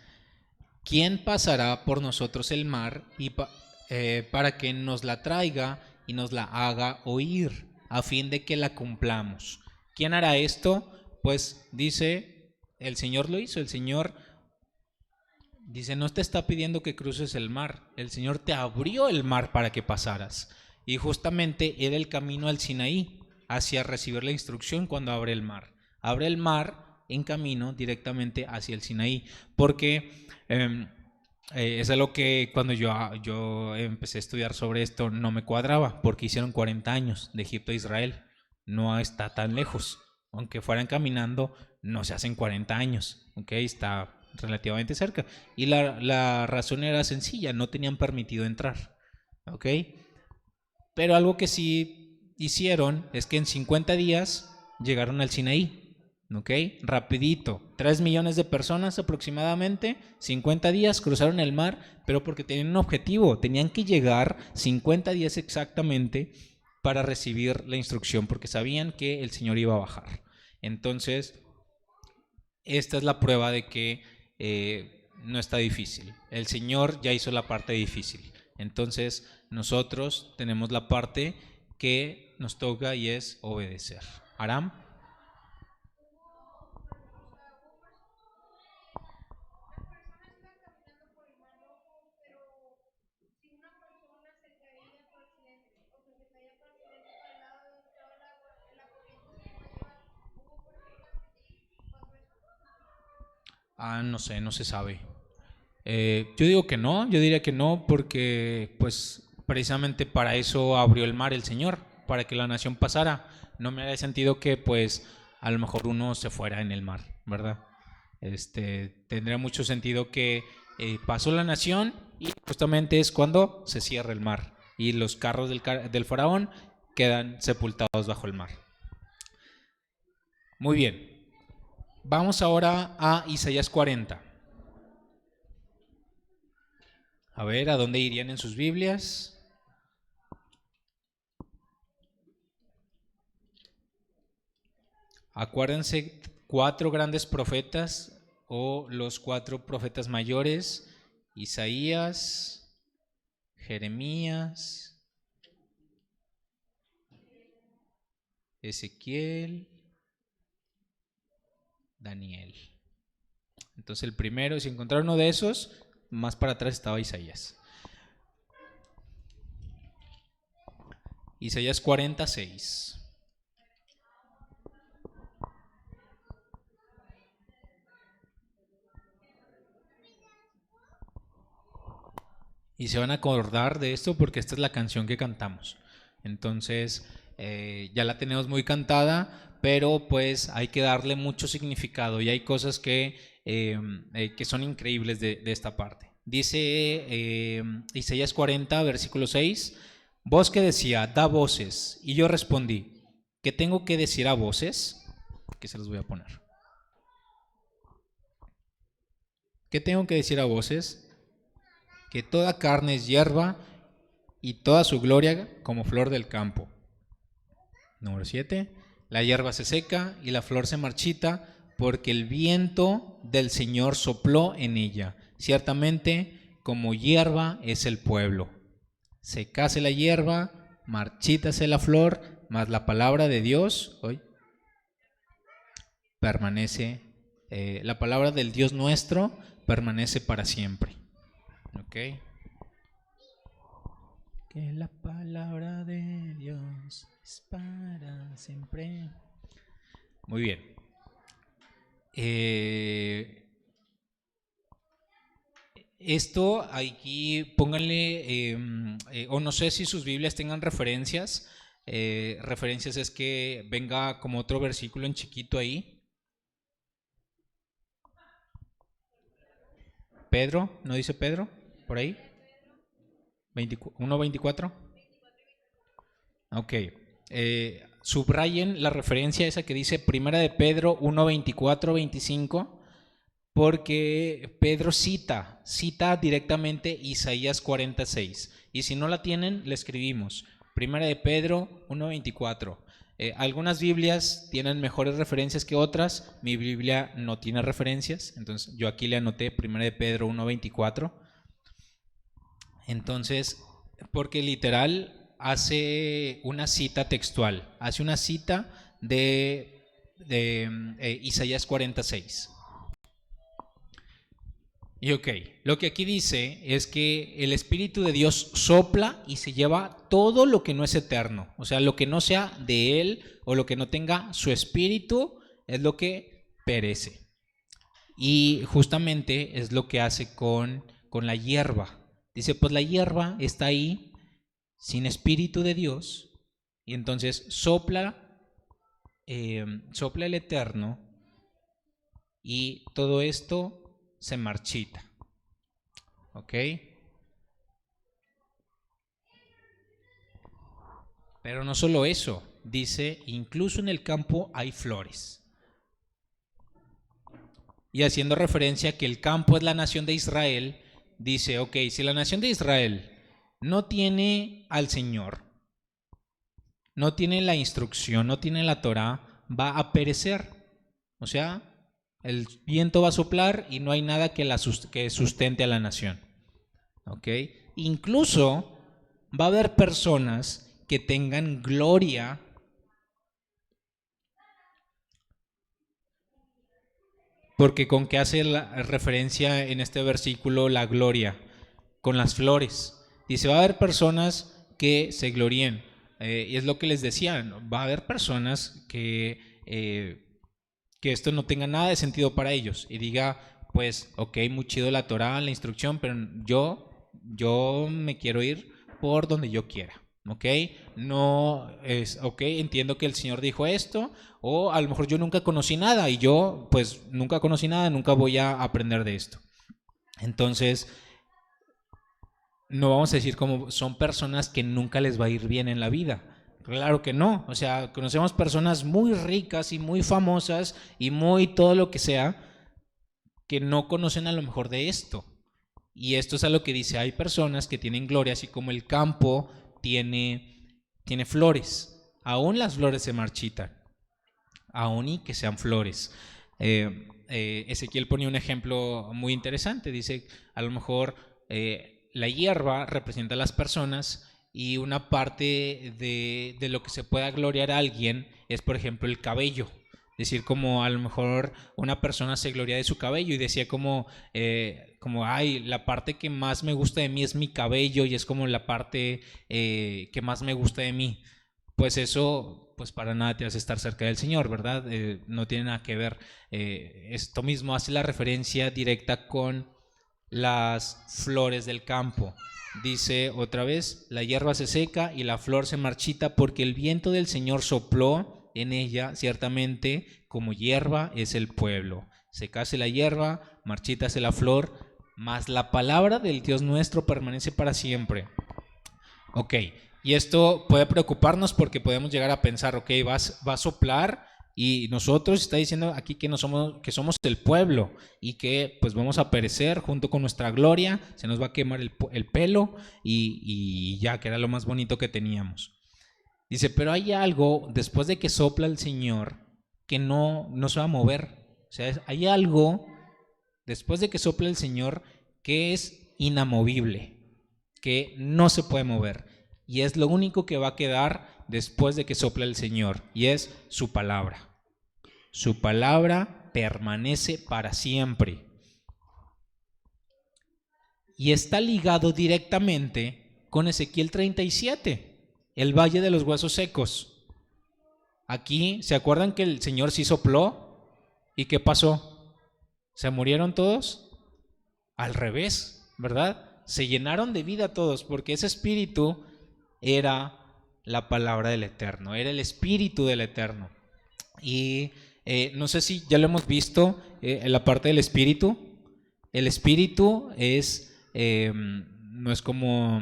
¿quién pasará por nosotros el mar y para que nos la traiga y nos la haga oír, a fin de que la cumplamos? ¿Quién hará esto? Pues dice, el Señor lo hizo, el Señor dice, no te está pidiendo que cruces el mar, el Señor te abrió el mar para que pasaras. Y justamente era el camino al Sinaí, hacia recibir la instrucción cuando abre el mar. Abre el mar en camino directamente hacia el Sinaí, porque es algo que cuando yo empecé a estudiar sobre esto no me cuadraba, porque hicieron 40 años de Egipto a Israel, no está tan lejos, aunque fueran caminando, no se hacen 40 años, ¿ok? Está relativamente cerca. Y la razón era sencilla, no tenían permitido entrar, ¿ok? Pero algo que sí hicieron es que en 50 días llegaron al Sinaí, ¿ok? Rapidito, 3 millones de personas aproximadamente, 50 días cruzaron el mar, pero porque tenían un objetivo, tenían que llegar 50 días exactamente para recibir la instrucción, porque sabían que el Señor iba a bajar. Entonces, esta es la prueba de que no está difícil. El Señor ya hizo la parte difícil. Entonces nosotros tenemos la parte que nos toca y es obedecer. Aram. No sé, no se sabe. Yo digo que no, yo diría que no, porque pues precisamente para eso abrió el mar el Señor, para que la nación pasara. No me haría sentido que pues a lo mejor uno se fuera en el mar, ¿verdad? Tendría mucho sentido que pasó la nación y justamente es cuando se cierra el mar y los carros del faraón quedan sepultados bajo el mar. Muy bien, vamos ahora a Isaías 40. A ver, ¿a dónde irían en sus Biblias? Acuérdense, 4 grandes profetas o los 4 profetas mayores: Isaías, Jeremías, Ezequiel, Daniel. Entonces el primero, si encontraron uno de esos, más para atrás estaba Isaías. Isaías 46. Y se van a acordar de esto porque esta es la canción que cantamos. Entonces, ya la tenemos muy cantada, pero pues hay que darle mucho significado y hay cosas que son increíbles de esta parte. Dice Isaías 40, versículo 6, voz que decía, da voces. Y yo respondí, ¿qué tengo que decir a voces? Que se los voy a poner. ¿Qué tengo que decir a voces? Que toda carne es hierba y toda su gloria como flor del campo. Número 7. La hierba se seca y la flor se marchita porque el viento del Señor sopló en ella. Ciertamente, como hierba es el pueblo. Secase la hierba, marchítase la flor, mas la palabra de Dios hoy permanece, la palabra del Dios nuestro permanece para siempre. Ok. Que la palabra de Dios es para siempre. Muy bien. Esto aquí pónganle, o no sé si sus Biblias tengan referencias. Referencias es que venga como otro versículo en chiquito ahí. Pedro, ¿no dice Pedro? Por ahí. 1:24. Ok. Subrayen la referencia esa que dice Primera de Pedro 1:24-25, porque Pedro cita directamente Isaías 46. Y si no la tienen, la escribimos. Primera de Pedro 1:24. Algunas Biblias tienen mejores referencias que otras. Mi Biblia no tiene referencias, entonces yo aquí le anoté Primera de Pedro 1:24. Entonces, porque literal hace una cita textual, hace una cita de Isaías 46. Y ok, lo que aquí dice es que el Espíritu de Dios sopla y se lleva todo lo que no es eterno. O sea, lo que no sea de Él o lo que no tenga su Espíritu es lo que perece. Y justamente es lo que hace con la hierba. Dice, pues la hierba está ahí sin Espíritu de Dios y entonces sopla el Eterno y todo esto se marchita. ¿Ok? Pero no solo eso, dice, incluso en el campo hay flores. Y haciendo referencia a que el campo es la nación de Israel, dice, ok, si la nación de Israel no tiene al Señor, no tiene la instrucción, no tiene la Torá, va a perecer. O sea, el viento va a soplar y no hay nada que sustente a la nación. ¿Ok? Incluso va a haber personas que tengan gloria porque con qué hace la referencia en este versículo la gloria, con las flores. Dice, va a haber personas que se gloríen. Y es lo que les decía, ¿no? Va a haber personas que esto no tenga nada de sentido para ellos y diga, pues, ok, muy chido la Torá, la instrucción, pero yo me quiero ir por donde yo quiera, ok. No es, ok, entiendo que el Señor dijo esto, o a lo mejor yo nunca conocí nada y yo, pues, nunca conocí nada, nunca voy a aprender de esto. Entonces, no vamos a decir como son personas que nunca les va a ir bien en la vida. Claro que no, o sea, conocemos personas muy ricas y muy famosas y muy todo lo que sea, que no conocen a lo mejor de esto. Y esto es a lo que dice, hay personas que tienen gloria, así como el campo tiene flores. Aún las flores se marchitan, aún y que sean flores. Ezequiel ponía un ejemplo muy interesante, dice, a lo mejor la hierba representa a las personas y una parte de lo que se pueda gloriar a alguien es, por ejemplo, el cabello. Decir como a lo mejor una persona se gloria de su cabello y decía como ay, la parte que más me gusta de mí es mi cabello y es como la parte que más me gusta de mí. Pues eso, pues para nada te hace estar cerca del Señor, ¿verdad? No tiene nada que ver. Esto mismo hace la referencia directa con las flores del campo. Dice otra vez, la hierba se seca y la flor se marchita porque el viento del Señor sopló en ella, ciertamente como hierba es el pueblo. Secase la hierba, marchítase la flor, mas la palabra del Dios nuestro permanece para siempre. Ok, y esto puede preocuparnos porque podemos llegar a pensar, ok, va a soplar y nosotros está diciendo aquí que que somos el pueblo y que pues vamos a perecer junto con nuestra gloria, se nos va a quemar el pelo y ya, que era lo más bonito que teníamos. Dice, pero hay algo después de que sopla el Señor que no se va a mover. O sea, hay algo después de que sopla el Señor que es inamovible, que no se puede mover. Y es lo único que va a quedar después de que sopla el Señor, y es su palabra. Su palabra permanece para siempre. Y está ligado directamente con Ezequiel 37, el valle de los huesos secos. Aquí, ¿se acuerdan que el Señor sí sopló? ¿Y qué pasó? ¿Se murieron todos? Al revés, ¿verdad? Se llenaron de vida todos, porque ese espíritu era la palabra del Eterno, era el espíritu del Eterno. Y no sé si ya lo hemos visto en la parte del espíritu. El espíritu no es como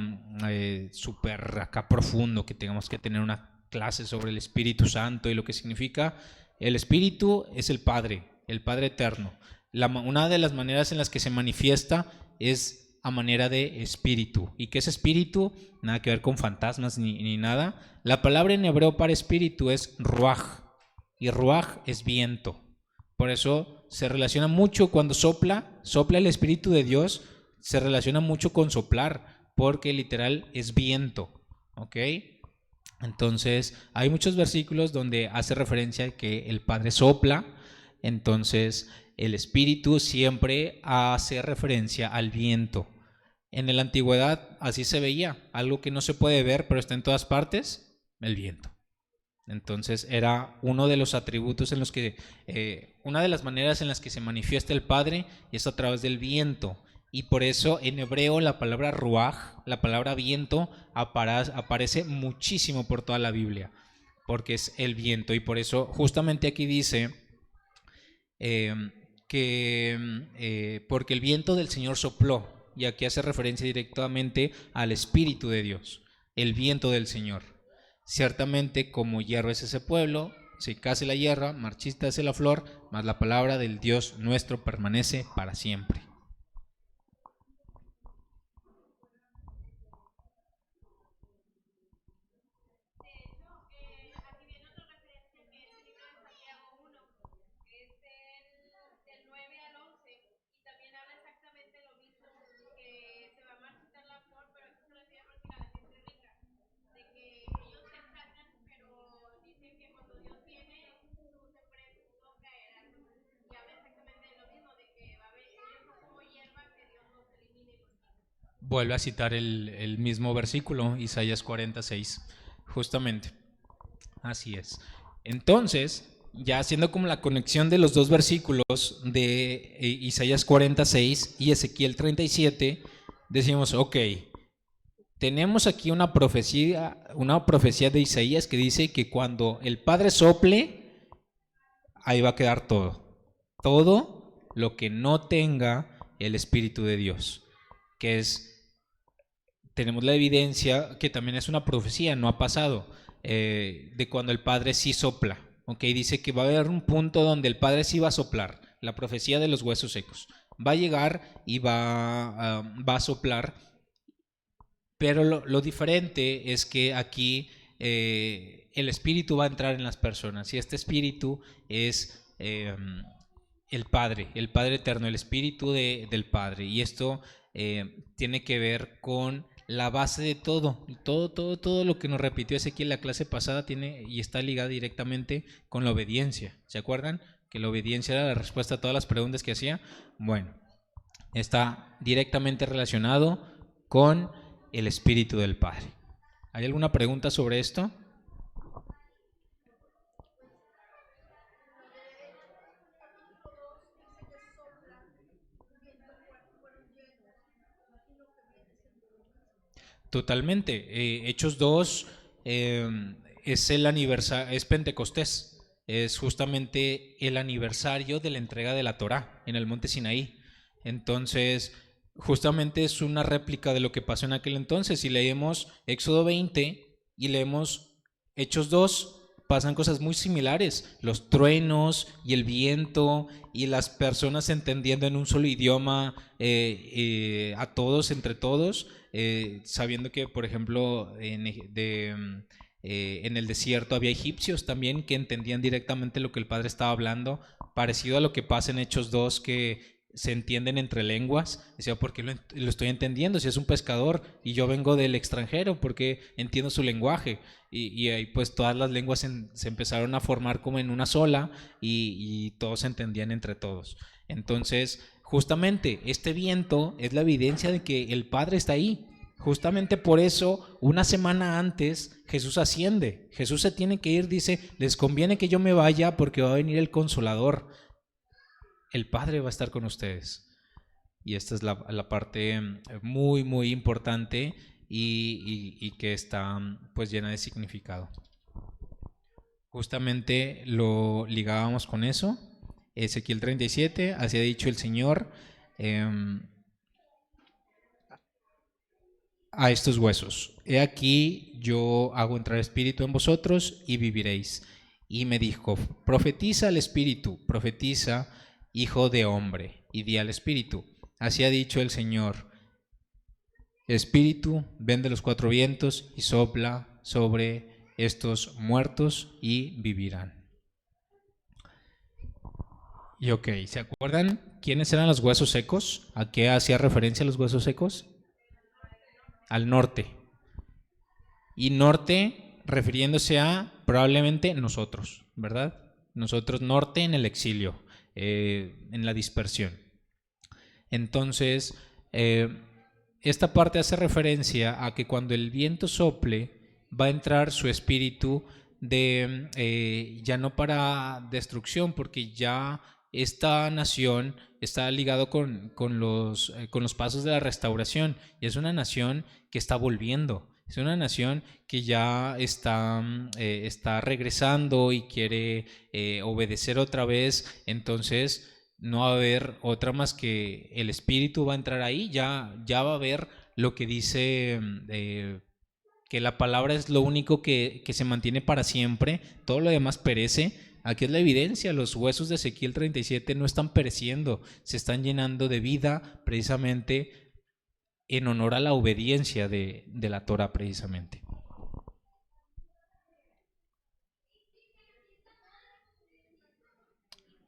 súper acá profundo que tengamos que tener una clase sobre el Espíritu Santo y lo que significa. El espíritu es el Padre eterno. Una de las maneras en las que se manifiesta es a manera de espíritu. ¿Y qué es espíritu? Nada que ver con fantasmas ni nada. La palabra en hebreo para espíritu es ruaj, y ruaj es viento. Por eso se relaciona mucho cuando sopla el Espíritu de Dios, se relaciona mucho con soplar, porque literal es viento, ¿ok? Entonces hay muchos versículos donde hace referencia a que el Padre sopla, entonces el Espíritu siempre hace referencia al viento. En la antigüedad así se veía, algo que no se puede ver pero está en todas partes, el viento. Entonces era uno de los atributos en los que, una de las maneras en las que se manifiesta el Padre es a través del viento. Y por eso en hebreo la palabra ruaj, la palabra viento, aparece muchísimo por toda la Biblia, porque es el viento. Y por eso justamente aquí dice porque el viento del Señor sopló, y aquí hace referencia directamente al Espíritu de Dios, el viento del Señor. Ciertamente como hierro es ese pueblo, secase la hierba, marchítase la flor, mas la palabra del Dios nuestro permanece para siempre. Vuelve a citar el mismo versículo, Isaías 46, justamente. Así es. Entonces, ya haciendo como la conexión de los dos versículos de Isaías 46 y Ezequiel 37, decimos, ok, tenemos aquí una profecía de Isaías que dice que cuando el Padre sople, ahí va a quedar todo lo que no tenga el Espíritu de Dios, que es, tenemos la evidencia que también es una profecía, no ha pasado, de cuando el Padre sí sopla. Okay, dice que va a haber un punto donde el Padre sí va a soplar, la profecía de los huesos secos. Va a llegar y va a soplar, pero lo diferente es que aquí el Espíritu va a entrar en las personas y este Espíritu es el Padre Eterno, el Espíritu del Padre. Y esto tiene que ver con la base de todo lo que nos repitió Ezequiel la clase pasada tiene y está ligado directamente con la obediencia. ¿Se acuerdan? Que la obediencia era la respuesta a todas las preguntas que hacía. Bueno, está directamente relacionado con el Espíritu del Padre. ¿Hay alguna pregunta sobre esto? Totalmente. Hechos 2 es el aniversario, es Pentecostés. Es justamente el aniversario de la entrega de la Torá en el monte Sinaí. Entonces, justamente es una réplica de lo que pasó en aquel entonces. Si leemos Éxodo 20 y leemos Hechos 2, pasan cosas muy similares. Los truenos y el viento y las personas entendiendo en un solo idioma a todos, entre todos. Sabiendo que, por ejemplo, en el desierto había egipcios también que entendían directamente lo que el Padre estaba hablando, parecido a lo que pasa en Hechos 2, que se entienden entre lenguas. Decía, ¿por qué lo estoy entendiendo? Si es un pescador y yo vengo del extranjero, porque entiendo su lenguaje. Y ahí pues todas las lenguas se empezaron a formar como en una sola y todos se entendían entre todos. Entonces, justamente este viento es la evidencia de que el Padre está ahí. Justamente por eso, una semana antes, Jesús asciende. Jesús se tiene que ir, dice, les conviene que yo me vaya porque va a venir el Consolador. El Padre va a estar con ustedes. Y esta es la parte muy, muy importante y que está pues llena de significado. Justamente lo ligábamos con eso. Ezequiel 37, así ha dicho el Señor a estos huesos. He aquí, yo hago entrar espíritu en vosotros y viviréis. Y me dijo, profetiza al espíritu, profetiza, hijo de hombre, y di al espíritu. Así ha dicho el Señor, espíritu, ven de los cuatro vientos y sopla sobre estos muertos y vivirán. Y ok, ¿se acuerdan quiénes eran los huesos secos? ¿A qué hacía referencia los huesos secos? Al norte. Y norte refiriéndose a probablemente nosotros, ¿verdad? Nosotros norte en el exilio, en la dispersión. Entonces, esta parte hace referencia a que cuando el viento sople, va a entrar su espíritu ya no para destrucción, porque ya esta nación está ligado con los pasos de la restauración y es una nación que está volviendo. Es una nación que ya está regresando y quiere obedecer otra vez. Entonces no va a haber otra más que el Espíritu va a entrar ahí. Ya va a haber lo que dice que la palabra es lo único que se mantiene para siempre. Todo lo demás perece. Aquí es la evidencia, los huesos de Ezequiel 37 no están pereciendo, se están llenando de vida precisamente en honor a la obediencia de la Torah precisamente.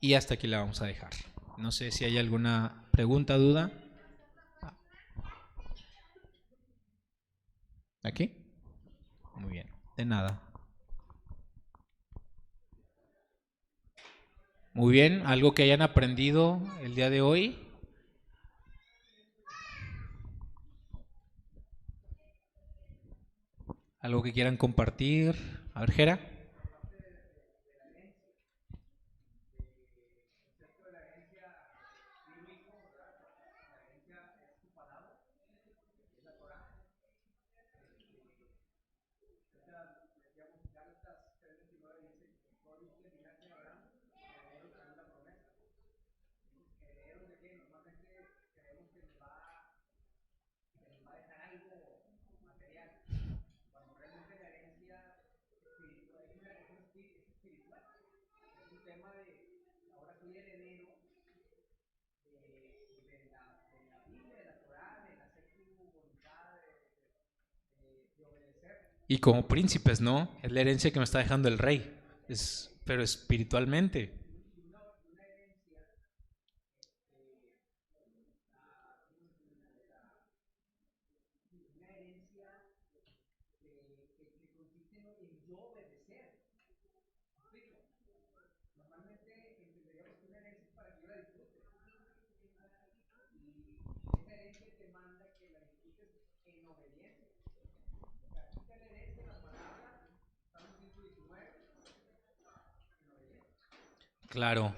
Y hasta aquí la vamos a dejar. No sé si hay alguna pregunta, duda. ¿Aquí? Muy bien, de nada. Muy bien, algo que hayan aprendido el día de hoy. ¿Algo que quieran compartir? A ver, Jera. Y como príncipes, ¿no? Es la herencia que me está dejando el rey. Pero espiritualmente. Claro.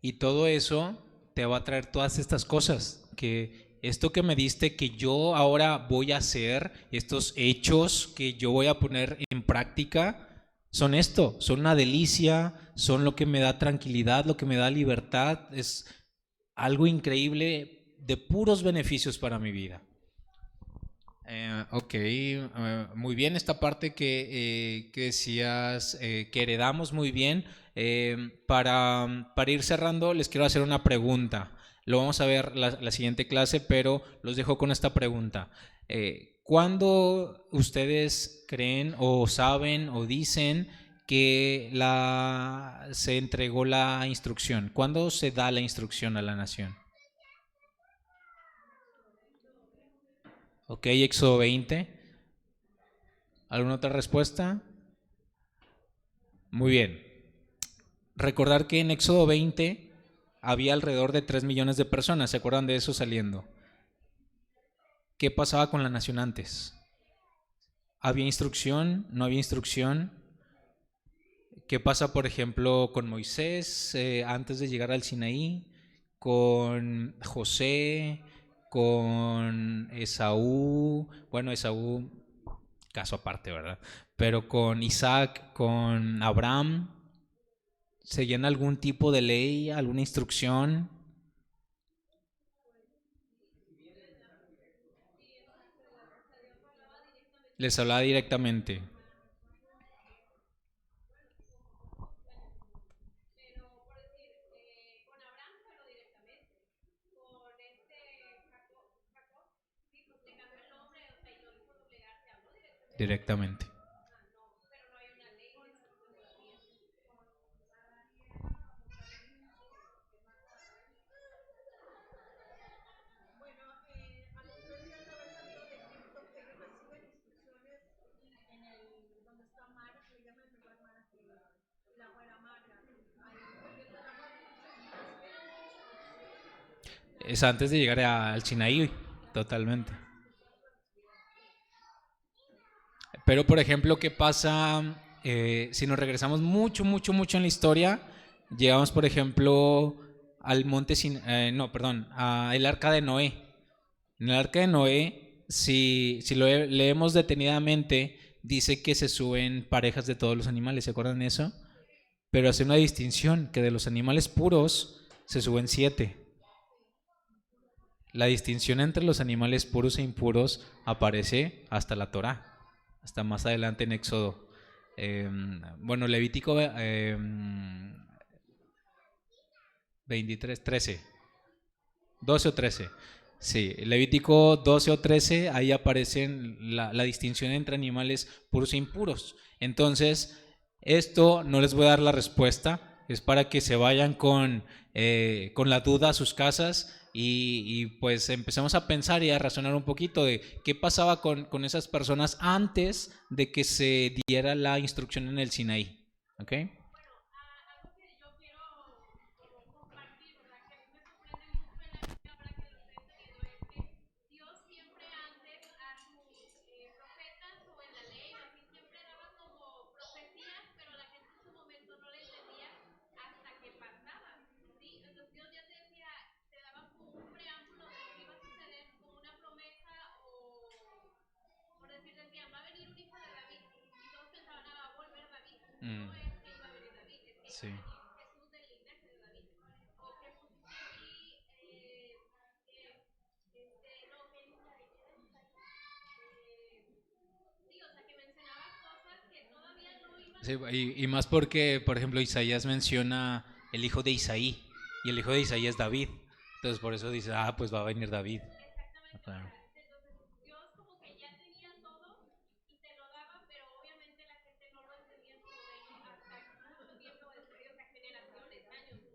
Y todo eso te va a traer todas estas cosas, que esto que me diste, que yo ahora voy a hacer, estos hechos que yo voy a poner en práctica, son esto, son una delicia, son lo que me da tranquilidad, lo que me da libertad, es algo increíble de puros beneficios para mi vida. Ok, muy bien esta parte que decías que heredamos muy bien. Para ir cerrando, les quiero hacer una pregunta. Lo vamos a ver la siguiente clase, pero los dejo con esta pregunta. ¿Cuándo ustedes creen o saben o dicen que se entregó la instrucción? ¿Cuándo se da la instrucción a la nación? Ok, Éxodo 20. ¿Alguna otra respuesta? Muy bien. Recordar que en Éxodo 20 había alrededor de 3 millones de personas. ¿Se acuerdan de eso saliendo? ¿Qué pasaba con la nación antes? ¿Había instrucción? ¿No había instrucción? ¿Qué pasa, por ejemplo, con Moisés antes de llegar al Sinaí? ¿Con José? ¿Con Esaú? Bueno, Esaú, caso aparte, ¿verdad? Pero con Isaac, con Abraham, ¿seguían algún tipo de ley, alguna instrucción? Les hablaba directamente. Directamente. Es antes de llegar al Sinaí, totalmente. Pero, por ejemplo, ¿qué pasa si nos regresamos mucho, mucho, mucho en la historia? Llegamos, por ejemplo, al monte no, perdón, a el arca de Noé. En el arca de Noé, si lo leemos detenidamente, dice que se suben parejas de todos los animales, ¿se acuerdan de eso? Pero hace una distinción, que de los animales puros se suben 7. La distinción entre los animales puros e impuros aparece hasta la Torá, hasta más adelante en Éxodo. Bueno, Levítico 23, 13, 12 o 13. Sí, Levítico 12 o 13, ahí aparecen la distinción entre animales puros e impuros. Entonces, esto no les voy a dar la respuesta, es para que se vayan con la duda a sus casas y pues empecemos a pensar y a razonar un poquito de qué pasaba con esas personas antes de que se diera la instrucción en el Sinaí. ¿Ok? Mm, sí. Sí, y más porque, por ejemplo, Isaías menciona el hijo de Isaí y el hijo de Isaí es David. Entonces por eso dice, pues va a venir David. Claro.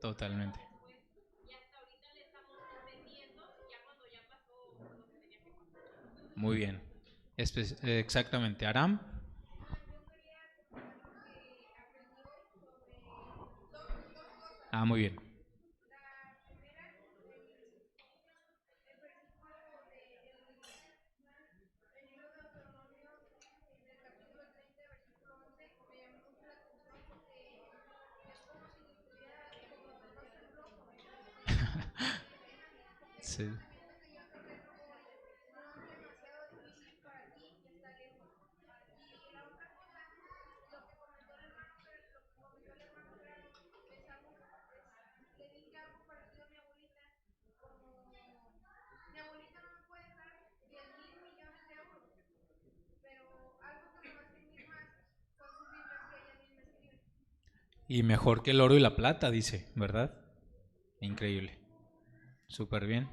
Totalmente. Muy bien. Exactamente. Aram. Muy bien. Sí. Y mejor que el oro y la plata, dice, ¿verdad? Increíble. Súper bien.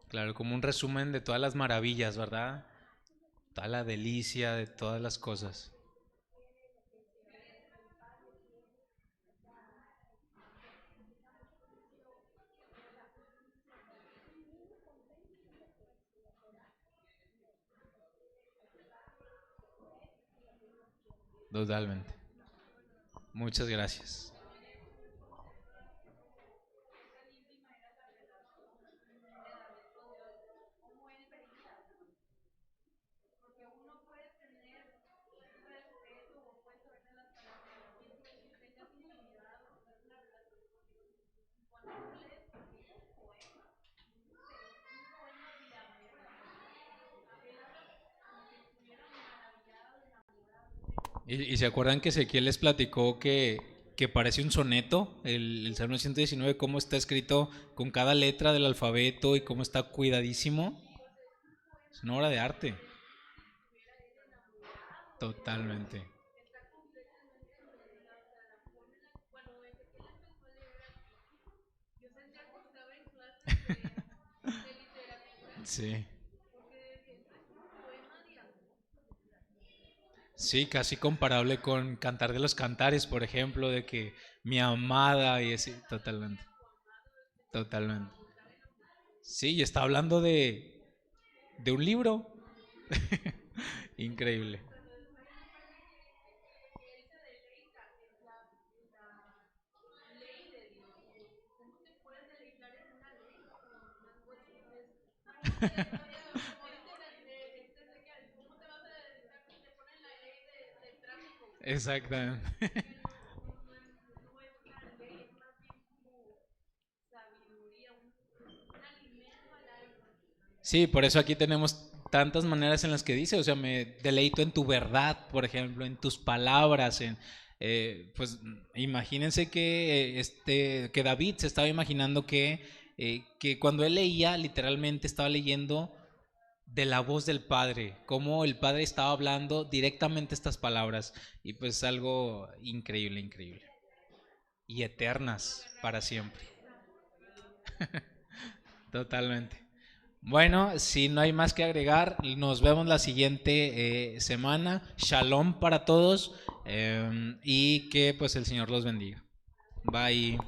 Claro, como un resumen de todas las maravillas, ¿verdad? Toda la delicia de todas las cosas. Totalmente. Muchas gracias. ¿Y se acuerdan que Ezequiel les platicó que parece un soneto, el Salmo 119, cómo está escrito con cada letra del alfabeto y cómo está cuidadísimo? Es una obra de arte. Totalmente. Sí. Sí, casi comparable con Cantar de los Cantares, por ejemplo, de que mi amada y así, totalmente. Totalmente. Sí, y está hablando de un libro. Increíble. Exactamente. Sí, por eso aquí tenemos tantas maneras en las que dice, o sea, me deleito en tu verdad, por ejemplo, en tus palabras, pues imagínense que David se estaba imaginando que cuando él leía, literalmente estaba leyendo de la voz del Padre, cómo el Padre estaba hablando directamente estas palabras, y pues algo increíble, increíble, y eternas para siempre, totalmente. Bueno, si no hay más que agregar, nos vemos la siguiente semana. Shalom para todos y que pues el Señor los bendiga. Bye.